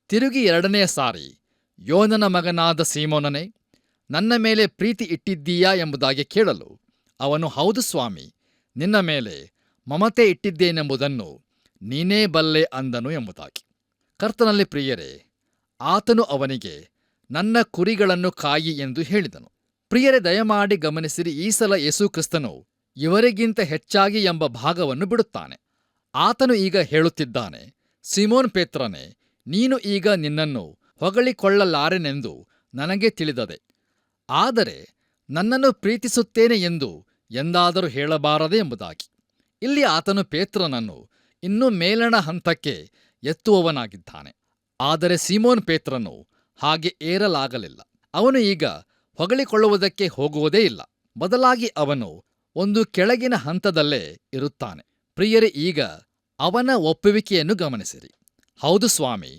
ತಿರುಗಿ ಎರಡನೆಯ ಸಾರಿ, ಯೋನನ ಮಗನಾದ ಸೀಮೋನನೇ, ನನ್ನ ಮೇಲೆ ಪ್ರೀತಿ ಇಟ್ಟಿದ್ದೀಯಾ ಎಂಬುದಾಗಿ ಕೇಳಲು ಅವನು, ಹೌದು ಸ್ವಾಮಿ, ನಿನ್ನ ಮೇಲೆ ಮಮತೆ ಇಟ್ಟಿದ್ದೇನೆಂಬುದನ್ನು ನೀನೇ ಬಲ್ಲೆ ಅಂದನು ಎಂಬುದಾಗಿ. ಕರ್ತನಲ್ಲಿ ಪ್ರಿಯರೇ, ಆತನು ಅವನಿಗೆ ನನ್ನ ಕುರಿಗಳನ್ನು ಕಾಯಿ ಎಂದು ಹೇಳಿದನು. ಪ್ರಿಯರೇ, ದಯಮಾಡಿ ಗಮನಿಸಿರಿ, ಈ ಸಲ ಯೇಸು ಕ್ರಿಸ್ತನು ಇವರಿಗಿಂತ ಹೆಚ್ಚಾಗಿ ಎಂಬ ಭಾಗವನ್ನು ಬಿಡುತ್ತಾನೆ. ಆತನು ಈಗ ಹೇಳುತ್ತಿದ್ದಾನೆ, ಸಿಮೋನ್ ಪೇತ್ರನೇ, ನೀನು ಈಗ ನಿನ್ನನ್ನು ಹೊಗಳಿಕೊಳ್ಳಲಾರೆನೆಂದು ನನಗೆ ತಿಳಿದದೆ. ಆದರೆ ನನ್ನನ್ನು ಪ್ರೀತಿಸುತ್ತೇನೆ ಎಂದು ಎಂದಾದರೂ ಹೇಳಬಾರದೆ ಎಂಬುದಾಗಿ. ಇಲ್ಲಿ ಆತನು ಪೇತ್ರನನ್ನು ಇನ್ನೂ ಮೇಲಣ ಹಂತಕ್ಕೆ ಎತ್ತುವವನಾಗಿದ್ದಾನೆ. ಆದರೆ ಸೀಮೋನ್ ಪೇತ್ರನು ಹಾಗೆ ಏರಲಾಗಲಿಲ್ಲ. ಅವನು ಈಗ ಹೊಗಳಿಕೊಳ್ಳುವುದಕ್ಕೆ ಹೋಗುವುದೇ ಇಲ್ಲ. ಬದಲಾಗಿ ಅವನು ಒಂದು ಕೆಳಗಿನ ಹಂತದಲ್ಲೇ ಇರುತ್ತಾನೆ. ಪ್ರಿಯರೇ, ಈಗ ಅವನ ಒಪ್ಪುವಿಕೆಯನ್ನು ಗಮನಿಸಿರಿ. ಹೌದು ಸ್ವಾಮಿ,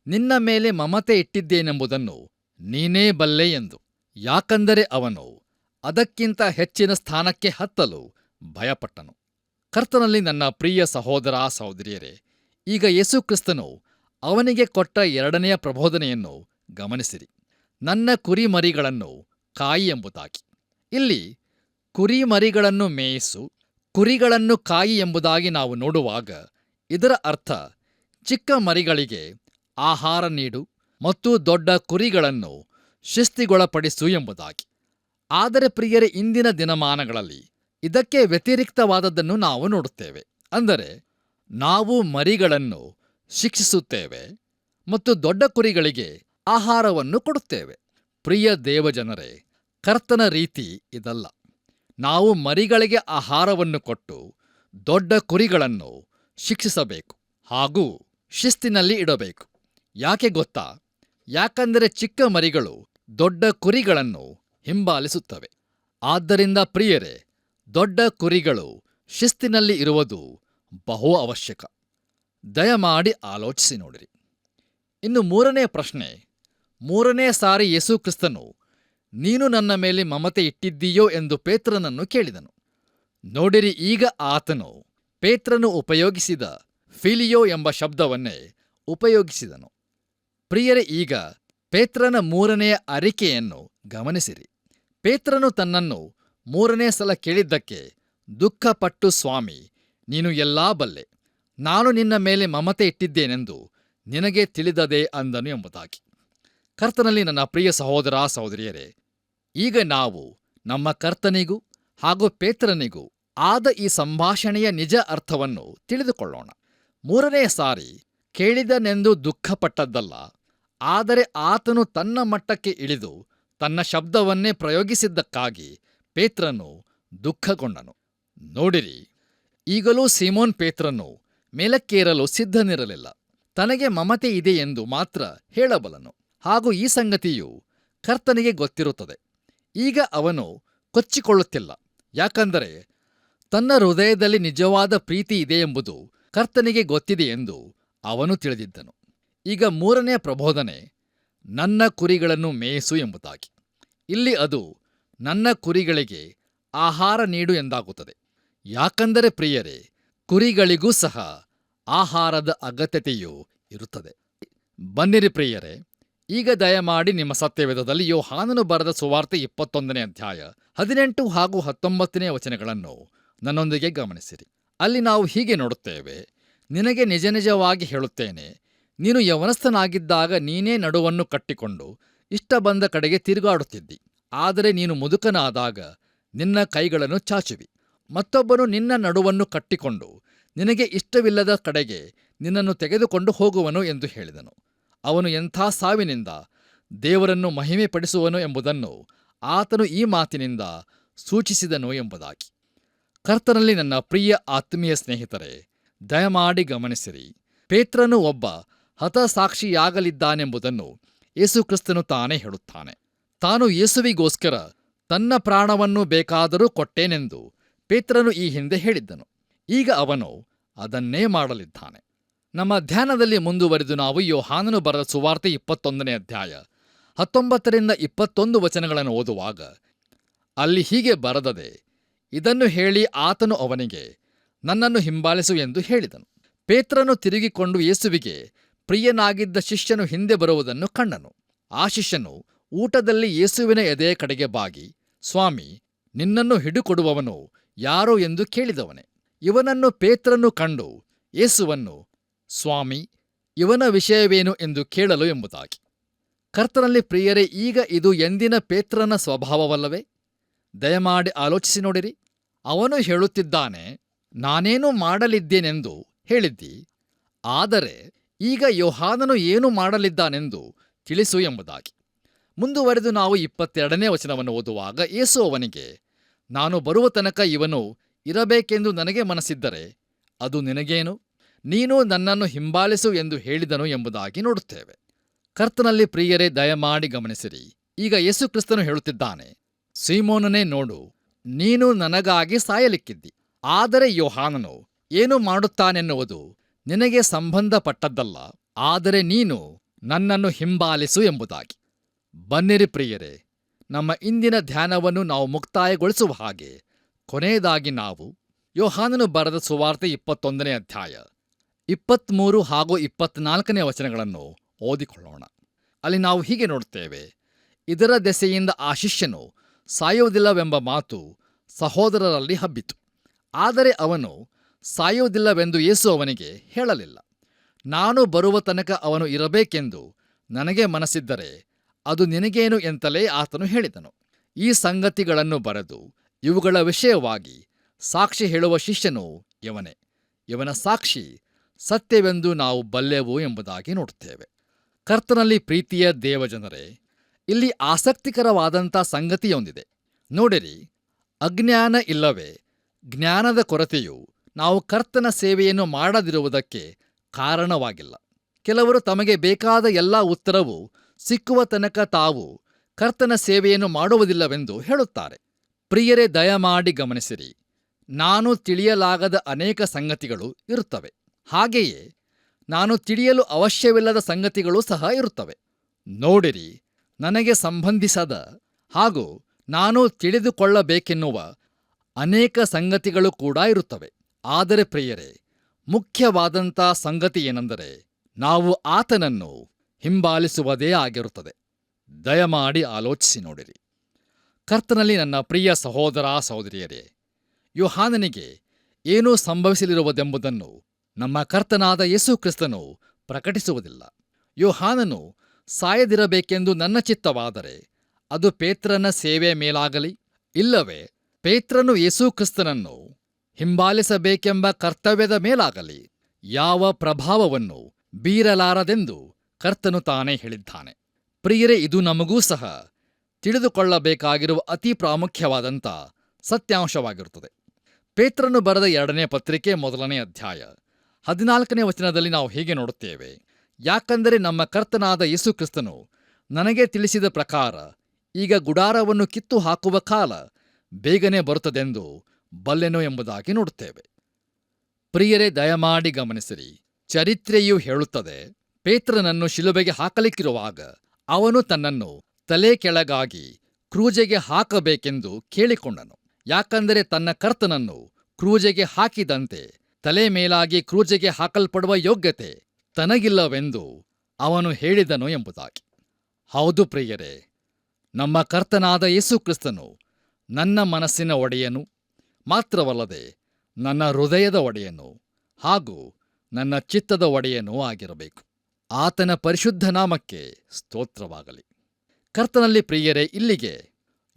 ನಿನ್ನ ಮೇಲೆ ಮಮತೆ ಇಟ್ಟಿದ್ದೇನೆಂಬುದನ್ನು ನೀನೇ ಬಲ್ಲೆ ಎಂದು. ಯಾಕಂದರೆ ಅವನು ಅದಕ್ಕಿಂತ ಹೆಚ್ಚಿನ ಸ್ಥಾನಕ್ಕೆ ಹತ್ತಲು ಭಯಪಟ್ಟನು. ಕರ್ತನಲ್ಲಿ ನನ್ನ ಪ್ರಿಯ ಸಹೋದರ ಸಹೋದರಿಯರೇ, ಈಗ ಯೇಸು ಕ್ರಿಸ್ತನು ಅವನಿಗೆ ಕೊಟ್ಟ ಎರಡನೆಯ ಪ್ರಬೋಧನೆಯನ್ನು ಗಮನಿಸಿರಿ. ನನ್ನ ಕುರಿಮರಿಗಳನ್ನು ಕಾಯಿ ಎಂಬುದಾಗಿ. ಇಲ್ಲಿ ಕುರಿಮರಿಗಳನ್ನು ಮೇಯಿಸು, ಕುರಿಗಳನ್ನು ಕಾಯಿ ಎಂಬುದಾಗಿ ನಾವು ನೋಡುವಾಗ ಇದರ ಅರ್ಥ ಚಿಕ್ಕ ಮರಿಗಳಿಗೆ ಆಹಾರ ನೀಡು ಮತ್ತು ದೊಡ್ಡ ಕುರಿಗಳನ್ನು ಶಿಸ್ತಿಗೊಳಪಡಿಸು ಎಂಬುದಾಗಿ. ಆದರೆ ಪ್ರಿಯರೇ, ಇಂದಿನ ದಿನಮಾನಗಳಲ್ಲಿ ಇದಕ್ಕೆ ವ್ಯತಿರಿಕ್ತವಾದದ್ದನ್ನು ನಾವು ನೋಡುತ್ತೇವೆ. ಅಂದರೆ ನಾವು ಮರಿಗಳನ್ನು ಶಿಕ್ಷಿಸುತ್ತೇವೆ ಮತ್ತು ದೊಡ್ಡ ಕುರಿಗಳಿಗೆ ಆಹಾರವನ್ನು ಕೊಡುತ್ತೇವೆ. ಪ್ರಿಯ ದೇವಜನರೇ, ಕರ್ತನ ರೀತಿ ಇದಲ್ಲ. ನಾವು ಮರಿಗಳಿಗೆ ಆಹಾರವನ್ನು ಕೊಟ್ಟು ದೊಡ್ಡ ಕುರಿಗಳನ್ನು ಶಿಕ್ಷಿಸಬೇಕು ಹಾಗೂ ಶಿಸ್ತಿನಲ್ಲಿ ಇಡಬೇಕು. ಯಾಕೆ ಗೊತ್ತಾ? ಯಾಕಂದರೆ ಚಿಕ್ಕ ಮರಿಗಳು ದೊಡ್ಡ ಕುರಿಗಳನ್ನು ಹಿಂಬಾಲಿಸುತ್ತವೆ. ಆದ್ದರಿಂದ ಪ್ರಿಯರೇ, ದೊಡ್ಡ ಕುರಿಗಳು ಶಿಸ್ತಿನಲ್ಲಿ ಇರುವುದು ಬಹು ಅವಶ್ಯಕ. ದಯಮಾಡಿ ಆಲೋಚಿಸಿ ನೋಡಿರಿ. ಇನ್ನು ಮೂರನೇ ಪ್ರಶ್ನೆ, ಮೂರನೇ ಸಾರಿ ಯೇಸು ಕ್ರಿಸ್ತನು ನೀನು ನನ್ನ ಮೇಲೆ ಮಮತೆ ಇಟ್ಟಿದ್ದೀಯೋ ಎಂದು ಪೇತ್ರನನ್ನು ಕೇಳಿದನು. ನೋಡಿರಿ, ಈಗ ಆತನು ಪೇತ್ರನು ಉಪಯೋಗಿಸಿದ ಫಿಲಿಯೋ ಎಂಬ ಶಬ್ದವನ್ನೇ ಉಪಯೋಗಿಸಿದನು. ಪ್ರಿಯರೇ, ಈಗ ಪೇತ್ರನ ಮೂರನೆಯ ಅರಿಕೆಯನ್ನು ಗಮನಿಸಿರಿ. ಪೇತ್ರನು ತನ್ನನ್ನು ಮೂರನೇ ಸಲ ಕೇಳಿದ್ದಕ್ಕೆ ದುಃಖಪಟ್ಟು, ಸ್ವಾಮಿ, ನೀನು ಎಲ್ಲಾ ಬಲ್ಲೆ, ನಾನು ನಿನ್ನ ಮೇಲೆ ಮಮತೆ ಇಟ್ಟಿದ್ದೇನೆಂದು ನಿನಗೆ ತಿಳಿದದೆ ಅಂದನು ಎಂಬುದಾಗಿ. ಕರ್ತನಲ್ಲಿ ನನ್ನ ಪ್ರಿಯ ಸಹೋದರ ಸಹೋದರಿಯರೇ, ಈಗ ನಾವು ನಮ್ಮ ಕರ್ತನಿಗೂ ಹಾಗೂ ಪೇತ್ರನಿಗೂ ಆದ ಈ ಸಂಭಾಷಣೆಯ ನಿಜ ಅರ್ಥವನ್ನು ತಿಳಿದುಕೊಳ್ಳೋಣ. ಮೂರನೇ ಸಾರಿ ಕೇಳಿದನೆಂದು ದುಃಖಪಟ್ಟದ್ದಲ್ಲ, ಆದರೆ ಆತನು ತನ್ನ ಮಟ್ಟಕ್ಕೆ ಇಳಿದು ತನ್ನ ಶಬ್ದವನ್ನೇ ಪ್ರಯೋಗಿಸಿದ್ದಕ್ಕಾಗಿ ಪೇತ್ರನು ದುಃಖಗೊಂಡನು. ನೋಡಿರಿ, ಈಗಲೂ ಸೀಮೋನ್ ಪೇತ್ರನು ಮೇಲಕ್ಕೇರಲು ಸಿದ್ಧನಿರಲಿಲ್ಲ. ತನಗೆ ಮಮತೆ ಇದೆ ಎಂದು ಮಾತ್ರ ಹೇಳಬಲ್ಲನು. ಹಾಗೂ ಈ ಸಂಗತಿಯು ಕರ್ತನಿಗೆ ಗೊತ್ತಿರುತ್ತದೆ. ಈಗ ಅವನು ಕೊಚ್ಚಿಕೊಳ್ಳುತ್ತಿಲ್ಲ. ಯಾಕಂದರೆ ತನ್ನ ಹೃದಯದಲ್ಲಿ ನಿಜವಾದ ಪ್ರೀತಿ ಇದೆ ಎಂಬುದು ಕರ್ತನಿಗೆ ಗೊತ್ತಿದೆ ಎಂದು ಅವನು ತಿಳಿದಿದ್ದನು. ಈಗ ಮೂರನೆಯ ಪ್ರಬೋಧನೆ ನನ್ನ ಕುರಿಗಳನ್ನು ಮೇಯಿಸು ಎಂಬುದಾಗಿ. ಇಲ್ಲಿ ಅದು ನನ್ನ ಕುರಿಗಳಿಗೆ ಆಹಾರ ನೀಡು ಎಂದಾಗುತ್ತದೆ. ಯಾಕಂದರೆ ಪ್ರಿಯರೇ, ಕುರಿಗಳಿಗೂ ಸಹ ಆಹಾರದ ಅಗತ್ಯತೆಯೂ ಇರುತ್ತದೆ. ಬನ್ನಿರಿ ಪ್ರಿಯರೇ, ಈಗ ದಯಮಾಡಿ ನಿಮ್ಮ ಸತ್ಯವೇದದಲ್ಲಿ ಯೋಹಾನನು ಬರೆದ ಸುವಾರ್ತೆ 21ನೇ ಅಧ್ಯಾಯ 18 ಹಾಗೂ 19ನೇ ವಚನಗಳನ್ನು ನನ್ನೊಂದಿಗೆ ಗಮನಿಸಿರಿ. ಅಲ್ಲಿ ನಾವು ಹೀಗೆ ನೋಡುತ್ತೇವೆ, ನಿನಗೆ ನಿಜ ನಿಜವಾಗಿ ಹೇಳುತ್ತೇನೆ, ನೀನು ಯೌವನಸ್ಥನಾಗಿದ್ದಾಗ ನೀನೇ ನಡುವನ್ನು ಕಟ್ಟಿಕೊಂಡು ಇಷ್ಟ ಬಂದ ಕಡೆಗೆ ತಿರುಗಾಡುತ್ತಿದ್ದಿ. ಆದರೆ ನೀನು ಮುದುಕನಾದಾಗ ನಿನ್ನ ಕೈಗಳನ್ನು ಚಾಚುವಿ. ಮತ್ತೊಬ್ಬನು ನಿನ್ನ ನಡುವನ್ನು ಕಟ್ಟಿಕೊಂಡು ನಿನಗೆ ಇಷ್ಟವಿಲ್ಲದ ಕಡೆಗೆ ನಿನ್ನನ್ನು ತೆಗೆದುಕೊಂಡು ಹೋಗುವನು ಎಂದು ಹೇಳಿದನು. ಅವನು ಎಂಥ ಸಾವಿನಿಂದ ದೇವರನ್ನು ಮಹಿಮೆಪಡಿಸುವನು ಎಂಬುದನ್ನು ಆತನು ಈ ಮಾತಿನಿಂದ ಸೂಚಿಸಿದನು ಎಂಬುದಾಗಿ. ಕರ್ತನಲ್ಲಿ ನನ್ನ ಪ್ರಿಯ ಆತ್ಮೀಯ ಸ್ನೇಹಿತರೆ, ದಯಮಾಡಿ ಗಮನಿಸಿರಿ. ಪೇತ್ರನು ಒಬ್ಬ ಹತಸಾಕ್ಷಿಯಾಗಲಿದ್ದಾನೆಂಬುದನ್ನು ಯೇಸುಕ್ರಿಸ್ತನು ತಾನೇ ಹೇಳುತ್ತಾನೆ. ತಾನು ಯೇಸುವಿಗೋಸ್ಕರ ತನ್ನ ಪ್ರಾಣವನ್ನು ಬೇಕಾದರೂ ಕೊಟ್ಟೇನೆಂದು ಪೇತ್ರನು ಈ ಹಿಂದೆ ಹೇಳಿದ್ದನು. ಈಗ ಅವನು ಅದನ್ನೇ ಮಾಡಲಿದ್ದಾನೆ. ನಮ್ಮ ಧ್ಯಾನದಲ್ಲಿ ಮುಂದುವರಿದು ನಾವು ಯೋಹಾನನು ಬರೆದ ಸುವಾರ್ತೆ 21ನೇ ಅಧ್ಯಾಯ 19-21 ವಚನಗಳನ್ನು ಓದುವಾಗ ಅಲ್ಲಿ ಹೀಗೆ ಬರೆದದೆ, ಇದನ್ನು ಹೇಳಿ ಆತನು ಅವನಿಗೆ, ನನ್ನನ್ನು ಹಿಂಬಾಲಿಸು ಎಂದು ಹೇಳಿದನು. ಪೇತ್ರನು ತಿರುಗಿಕೊಂಡು ಯೇಸುವಿಗೆ ಪ್ರಿಯನಾಗಿದ್ದ ಶಿಷ್ಯನು ಹಿಂದೆ ಬರುವುದನ್ನು ಕಂಡನು. ಆ ಶಿಷ್ಯನು ಊಟದಲ್ಲಿ ಯೇಸುವಿನ ಎದೆಯ ಕಡೆಗೆ ಬಾಗಿ, ಸ್ವಾಮಿ, ನಿನ್ನನ್ನು ಹಿಡುಕೊಡುವವನು ಯಾರೋ ಎಂದು ಕೇಳಿದವನೇ. ಇವನನ್ನು ಪೇತ್ರನು ಕಂಡು ಯೇಸುವನ್ನು, ಸ್ವಾಮಿ, ಇವನ ವಿಷಯವೇನು ಎಂದು ಕೇಳಲು ಎಂಬುದಾಗಿ. ಕರ್ತನಲ್ಲಿ ಪ್ರಿಯರೇ, ಈಗ ಇದು ಎಂದಿನ ಪೇತ್ರನ ಸ್ವಭಾವವಲ್ಲವೇ? ದಯಮಾಡಿ ಆಲೋಚಿಸಿ ನೋಡಿರಿ. ಅವನು ಹೇಳುತ್ತಿದ್ದಾನೆ, ನಾನೇನು ಮಾಡಲಿದ್ದೇನೆಂದು ಹೇಳಿದ್ದಿ, ಆದರೆ ಈಗ ಯೋಹಾನನು ಏನು ಮಾಡಲಿದ್ದಾನೆಂದು ತಿಳಿಸು ಎಂಬುದಾಗಿ. ಮುಂದುವರೆದು ನಾವು 22ನೇ ವಚನವನ್ನು ಓದುವಾಗ ಯೇಸು ಅವನಿಗೆ, ನಾನು ಬರುವ ತನಕ ಇವನು ಇರಬೇಕೆಂದು ನನಗೆ ಮನಸ್ಸಿದ್ದರೆ ಅದು ನಿನಗೇನು? ನೀನು ನನ್ನನ್ನು ಹಿಂಬಾಲಿಸು ಎಂದು ಹೇಳಿದನು ಎಂಬುದಾಗಿ ನೋಡುತ್ತೇವೆ. ಕರ್ತನಲ್ಲಿ ಪ್ರಿಯರೇ, ದಯಮಾಡಿ ಗಮನಿಸಿರಿ. ಈಗ ಯೇಸು ಕ್ರಿಸ್ತನು ಹೇಳುತ್ತಿದ್ದಾನೆ, ಸೀಮೋನನೇ ನೋಡು, ನೀನು ನನಗಾಗಿ ಸಾಯಲಿಕ್ಕಿದ್ದಿ, ಆದರೆ ಯೋಹಾನನು ಏನು ಮಾಡುತ್ತಾನೆನ್ನುವುದು ನಿನಗೆ ಸಂಬಂಧಪಟ್ಟದ್ದಲ್ಲ, ಆದರೆ ನೀನು ನನ್ನನ್ನು ಹಿಂಬಾಲಿಸು ಎಂಬುದಾಗಿ. ಬನ್ನಿರಿ ಪ್ರಿಯರೇ, ನಮ್ಮ ಇಂದಿನ ಧ್ಯಾನವನ್ನು ನಾವು ಮುಕ್ತಾಯಗೊಳಿಸುವ ಹಾಗೆ ಕೊನೆಯದಾಗಿ ನಾವು ಯೋಹಾನನು ಬರೆದ ಸುವಾರ್ತೆ 21ನೇ ಅಧ್ಯಾಯ 23 ಹಾಗೂ 24ನೇ ವಚನಗಳನ್ನು ಓದಿಕೊಳ್ಳೋಣ. ಅಲ್ಲಿ ನಾವು ಹೀಗೆ ನೋಡುತ್ತೇವೆ, ಇದರ ದೆಸೆಯಿಂದ ಆ ಶಿಷ್ಯನು ಸಾಯುವುದಿಲ್ಲವೆಂಬ ಮಾತು ಸಹೋದರರಲ್ಲಿ ಹಬ್ಬಿತು. ಆದರೆ ಅವನು ಸಾಯುವುದಿಲ್ಲವೆಂದು ಯೇಸು ಅವನಿಗೆ ಹೇಳಲಿಲ್ಲ. ನಾನು ಬರುವ ತನಕ ಅವನು ಇರಬೇಕೆಂದು ನನಗೆ ಮನಸ್ಸಿದ್ದರೆ ಅದು ನಿನಗೇನು ಎಂತಲೇ ಆತನು ಹೇಳಿದನು. ಈ ಸಂಗತಿಗಳನ್ನು ಬರೆದು ಇವುಗಳ ವಿಷಯವಾಗಿ ಸಾಕ್ಷಿ ಹೇಳುವ ಶಿಷ್ಯನು ಇವನೇ. ಇವನ ಸಾಕ್ಷಿ ಸತ್ಯವೆಂದು ನಾವು ಬಲ್ಲೆವು ಎಂಬುದಾಗಿ ನೋಡುತ್ತೇವೆ. ಕರ್ತನಲ್ಲಿ ಪ್ರೀತಿಯ ದೇವಜನರೇ, ಇಲ್ಲಿ ಆಸಕ್ತಿಕರವಾದಂಥ ಸಂಗತಿಯೊಂದಿದೆ. ನೋಡಿರಿ, ಅಜ್ಞಾನ ಇಲ್ಲವೇ ಜ್ಞಾನದ ಕೊರತೆಯು ನಾವು ಕರ್ತನ ಸೇವೆಯನ್ನು ಮಾಡದಿರುವುದಕ್ಕೆ ಕಾರಣವಾಗಿಲ್ಲ. ಕೆಲವರು ತಮಗೆ ಬೇಕಾದ ಎಲ್ಲ ಉತ್ತರವು ಸಿಕ್ಕುವ ತನಕ ತಾವು ಕರ್ತನ ಸೇವೆಯನ್ನು ಮಾಡುವುದಿಲ್ಲವೆಂದು ಹೇಳುತ್ತಾರೆ. ಪ್ರಿಯರೇ, ದಯಮಾಡಿ ಗಮನಿಸಿರಿ. ನಾನು ತಿಳಿಯಲಾಗದ ಅನೇಕ ಸಂಗತಿಗಳು ಇರುತ್ತವೆ. ಹಾಗೆಯೇ ನಾನು ತಿಳಿಯಲು ಅವಶ್ಯವಿಲ್ಲದ ಸಂಗತಿಗಳೂ ಸಹ ಇರುತ್ತವೆ. ನೋಡಿರಿ, ನನಗೆ ಸಂಬಂಧಿಸದ ಹಾಗೂ ನಾನು ತಿಳಿದುಕೊಳ್ಳಬೇಕೆನ್ನುವ ಅನೇಕ ಸಂಗತಿಗಳು ಕೂಡ ಇರುತ್ತವೆ. ಆದರೆ ಪ್ರಿಯರೇ, ಮುಖ್ಯವಾದಂಥ ಸಂಗತಿ ಏನೆಂದರೆ ನಾವು ಆತನನ್ನು ಹಿಂಬಾಲಿಸುವುದೇ ಆಗಿರುತ್ತದೆ. ದಯಮಾಡಿ ಆಲೋಚಿಸಿ ನೋಡಿರಿ. ಕರ್ತನಲ್ಲಿ ನನ್ನ ಪ್ರಿಯ ಸಹೋದರ ಸಹೋದರಿಯರೇ, ಯೋಹಾನನಿಗೆ ಏನೂ ಸಂಭವಿಸಲಿರುವುದೆಂಬುದನ್ನು ನಮ್ಮ ಕರ್ತನಾದ ಯೇಸು ಕ್ರಿಸ್ತನು ಪ್ರಕಟಿಸುವುದಿಲ್ಲ. ಯೋಹಾನನು ಸಾಯದಿರಬೇಕೆಂದು ನನ್ನ ಚಿತ್ತವಾದರೆ ಅದು ಪೇತ್ರನ ಸೇವೆಯ ಮೇಲಾಗಲಿ, ಇಲ್ಲವೇ ಪೇತ್ರನು ಯೇಸು ಕ್ರಿಸ್ತನನ್ನು ಹಿಂಬಾಲಿಸಬೇಕೆಂಬ ಕರ್ತವ್ಯದ ಮೇಲಾಗಲಿ ಯಾವ ಪ್ರಭಾವವನ್ನು ಬೀರಲಾರದೆಂದು ಕರ್ತನು ತಾನೇ ಹೇಳಿದ್ದಾನೆ. ಪ್ರಿಯರೇ, ಇದು ನಮಗೂ ಸಹ ತಿಳಿದುಕೊಳ್ಳಬೇಕಾಗಿರುವ ಅತಿ ಪ್ರಾಮುಖ್ಯವಾದಂಥ ಸತ್ಯಾಂಶವಾಗಿರುತ್ತದೆ. ಪೇತ್ರನು ಬರೆದ 2ನೇ ಪತ್ರಿಕೆ 1ನೇ ಅಧ್ಯಾಯ 14ನೇ ವಚನದಲ್ಲಿ ನಾವು ಹೀಗೆ ನೋಡುತ್ತೇವೆ, ಯಾಕಂದರೆ ನಮ್ಮ ಕರ್ತನಾದ ಯೇಸು ಕ್ರಿಸ್ತನು ನನಗೆ ತಿಳಿಸಿದ ಪ್ರಕಾರ ಈಗ ಗುಡಾರವನ್ನು ಕಿತ್ತು ಹಾಕುವ ಕಾಲ ಬೇಗನೆ ಬರುತ್ತದೆಂದು ಬಲ್ಲೆನು ಎಂಬುದಾಗಿ ನೋಡುತ್ತೇವೆ. ಪ್ರಿಯರೇ, ದಯಮಾಡಿ ಗಮನಿಸಿರಿ. ಚರಿತ್ರೆಯು ಹೇಳುತ್ತದೆ, ಪೇತ್ರನನ್ನು ಶಿಲುಬೆಗೆ ಹಾಕಲಿಕ್ಕಿರುವಾಗ ಅವನು ತನ್ನನ್ನು ತಲೆ ಕೆಳಗಾಗಿ ಕ್ರೂಜೆಗೆ ಹಾಕಬೇಕೆಂದು ಕೇಳಿಕೊಂಡನು. ಯಾಕಂದರೆ ತನ್ನ ಕರ್ತನನ್ನು ಕ್ರೂಜೆಗೆ ಹಾಕಿದಂತೆ ತಲೆ ಮೇಲಾಗಿ ಕ್ರೂಜೆಗೆ ಹಾಕಲ್ಪಡುವ ಯೋಗ್ಯತೆ ತನಗಿಲ್ಲವೆಂದು ಅವನು ಹೇಳಿದನು ಎಂಬುದಾಗಿ. ಹೌದು ಪ್ರಿಯರೇ, ನಮ್ಮ ಕರ್ತನಾದ ಯೇಸು ಕ್ರಿಸ್ತನು ನನ್ನ ಮನಸ್ಸಿನ ಒಡೆಯನು, ಮಾತ್ರವಲ್ಲದೆ ನನ್ನ ಹೃದಯದ ಒಡೆಯನು ಹಾಗೂ ನನ್ನ ಚಿತ್ತದ ಒಡೆಯನೂ ಆಗಿರಬೇಕು. ಆತನ ಪರಿಶುದ್ಧ ನಾಮಕ್ಕೆ ಸ್ತೋತ್ರವಾಗಲಿ. ಕರ್ತನಲ್ಲಿ ಪ್ರಿಯರೇ, ಇಲ್ಲಿಗೆ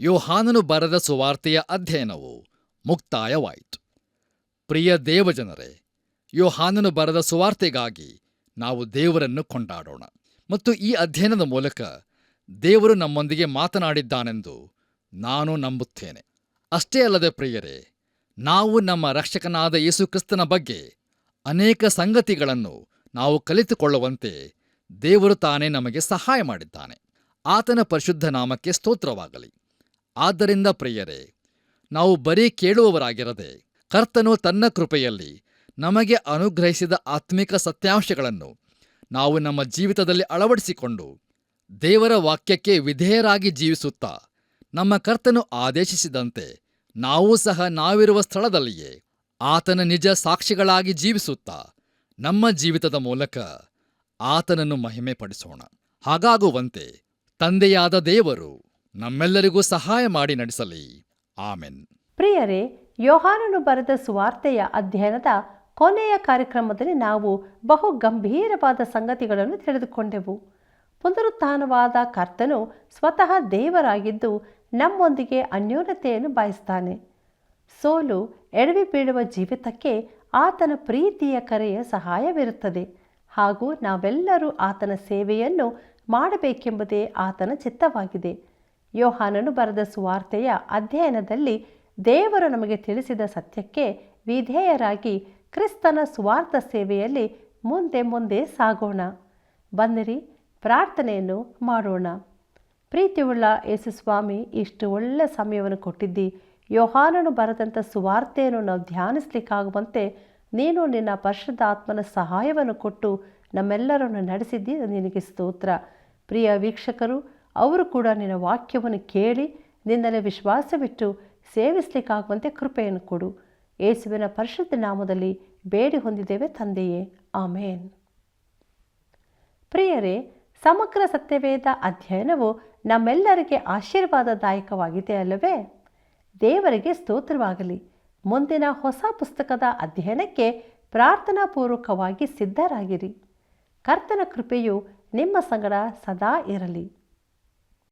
ಯೋಹಾನನು ಬರೆದ ಸುವಾರ್ತೆಯ ಅಧ್ಯಯನವು ಮುಕ್ತಾಯವಾಯಿತು. ಪ್ರಿಯ ದೇವಜನರೇ, ಯೋಹಾನನು ಬರೆದ ಸುವಾರ್ತೆಗಾಗಿ ನಾವು ದೇವರನ್ನು ಕೊಂಡಾಡೋಣ ಮತ್ತು ಈ ಅಧ್ಯಯನದ ಮೂಲಕ ದೇವರು ನಮ್ಮೊಂದಿಗೆ ಮಾತನಾಡಿದ್ದಾನೆಂದು ನಾನು ನಂಬುತ್ತೇನೆ. ಅಷ್ಟೇ ಅಲ್ಲದೆ ಪ್ರಿಯರೇ, ನಾವು ನಮ್ಮ ರಕ್ಷಕನಾದ ಯೇಸು ಕ್ರಿಸ್ತನ ಬಗ್ಗೆ ಅನೇಕ ಸಂಗತಿಗಳನ್ನು ನಾವು ಕಲಿತುಕೊಳ್ಳುವಂತೆ ದೇವರು ತಾನೇ ನಮಗೆ ಸಹಾಯ ಮಾಡಿದ್ದಾನೆ. ಆತನ ಪರಿಶುದ್ಧ ನಾಮಕ್ಕೆ ಸ್ತೋತ್ರವಾಗಲಿ. ಆದ್ದರಿಂದ ಪ್ರಿಯರೇ, ನಾವು ಬರೀ ಕೇಳುವವರಾಗಿರದೆ, ಕರ್ತನು ತನ್ನ ಕೃಪೆಯಲ್ಲಿ ನಮಗೆ ಅನುಗ್ರಹಿಸಿದ ಆತ್ಮಿಕ ಸತ್ಯಾಂಶಗಳನ್ನು ನಾವು ನಮ್ಮ ಜೀವಿತದಲ್ಲಿ ಅಳವಡಿಸಿಕೊಂಡು ದೇವರ ವಾಕ್ಯಕ್ಕೆ ವಿಧೇಯರಾಗಿ ಜೀವಿಸುತ್ತಾ, ನಮ್ಮ ಕರ್ತನು ಆದೇಶಿಸಿದಂತೆ ನಾವೂ ಸಹ ನಾವಿರುವ ಸ್ಥಳದಲ್ಲಿಯೇ ಆತನ ನಿಜ ಸಾಕ್ಷಿಗಳಾಗಿ ಜೀವಿಸುತ್ತಾ ನಮ್ಮ ಜೀವಿತದ ಮೂಲಕ ಆತನನ್ನು ಮಹಿಮೆಪಡಿಸೋಣ. ಹಾಗಾಗುವಂತೆ ತಂದೆಯಾದ ದೇವರು ನಮ್ಮೆಲ್ಲರಿಗೂ ಸಹಾಯ ಮಾಡಿ ನಡೆಸಲಿ. ಆಮೆನ್. ಪ್ರಿಯರೇ, ಯೋಹಾನನು ಬರೆದ ಸುವಾರ್ತೆಯ ಅಧ್ಯಯನದ ಕೊನೆಯ ಕಾರ್ಯಕ್ರಮದಲ್ಲಿ ನಾವು ಬಹು ಗಂಭೀರವಾದ ಸಂಗತಿಗಳನ್ನು ತಿಳಿದುಕೊಂಡೆವು. ಪುನರುತ್ಥಾನವಾದ ಕರ್ತನು ಸ್ವತಃ ದೇವರಾಗಿದ್ದು ನಮ್ಮೊಂದಿಗೆ ಅನ್ಯೋನ್ಯತೆಯನ್ನು ಬಯಸ್ತಾನೆ. ಸೋಲು ಎಡವಿ ಬೀಳುವ ಜೀವಿತಕ್ಕೆ ಆತನ ಪ್ರೀತಿಯ ಕರೆಯ ಸಹಾಯವಿರುತ್ತದೆ ಹಾಗೂ ನಾವೆಲ್ಲರೂ ಆತನ ಸೇವೆಯನ್ನು ಮಾಡಬೇಕೆಂಬುದೇ ಆತನ ಚಿತ್ತವಾಗಿದೆ. ಯೋಹಾನನು ಬರೆದ ಸುವಾರ್ತೆಯ ಅಧ್ಯಯನದಲ್ಲಿ ದೇವರು ನಮಗೆ ತಿಳಿಸಿದ ಸತ್ಯಕ್ಕೆ ವಿಧೇಯರಾಗಿ ಕ್ರಿಸ್ತನ ಸುವಾರ್ಥ ಸೇವೆಯಲ್ಲಿ ಮುಂದೆ ಮುಂದೆ ಸಾಗೋಣ. ಬನ್ನಿರಿ, ಪ್ರಾರ್ಥನೆಯನ್ನು ಮಾಡೋಣ. ಪ್ರೀತಿಯುಳ್ಳ ಯೇಸುಸ್ವಾಮಿ, ಇಷ್ಟು ಒಳ್ಳೆ ಸಮಯವನ್ನು ಕೊಟ್ಟಿದ್ದಿ. ಯೋಹಾನನು ಬರೆದಂಥ ಸುವಾರ್ತೆಯನ್ನು ನಾವು ಧ್ಯಾನಿಸ್ಲಿಕ್ಕಾಗುವಂತೆ ನೀನು ನಿನ್ನ ಪರಿಶುದ್ಧಾತ್ಮನ ಸಹಾಯವನ್ನು ಕೊಟ್ಟು ನಮ್ಮೆಲ್ಲರನ್ನು ನಡೆಸಿದ್ದಿ. ನಿನಗೆ ಸ್ತೋತ್ರ. ಪ್ರಿಯ ವೀಕ್ಷಕರು, ಅವರು ಕೂಡ ನಿನ್ನ ವಾಕ್ಯವನ್ನು ಕೇಳಿ ನಿನ್ನಲ್ಲಿ ವಿಶ್ವಾಸವಿಟ್ಟು ಸೇವಿಸಲಿಕ್ಕಾಗುವಂತೆ ಕೃಪೆಯನ್ನು ಕೊಡು. ಯೇಸುವಿನ ಪರಿಶುದ್ಧ ನಾಮದಲ್ಲಿ ಬೇಡಿ ಹೊಂದಿದ್ದೇವೆ ತಂದೆಯೇ, ಆಮೇನ್. ಪ್ರಿಯರೇ, ಸಮಗ್ರ ಸತ್ಯವೇದ ಅಧ್ಯಯನವು ನಮ್ಮೆಲ್ಲರಿಗೆ ಆಶೀರ್ವಾದದಾಯಕವಾಗಿದೆ ಅಲ್ಲವೇ? ದೇವರಿಗೆ ಸ್ತೋತ್ರವಾಗಲಿ. ಮುಂದಿನ ಹೊಸ ಪುಸ್ತಕದ ಅಧ್ಯಯನಕ್ಕೆ ಪ್ರಾರ್ಥನಾಪೂರ್ವಕವಾಗಿ ಸಿದ್ಧರಾಗಿರಿ. ಕರ್ತನ ಕೃಪೆಯು ನಿಮ್ಮ ಸಂಗಡ ಸದಾ ಇರಲಿ.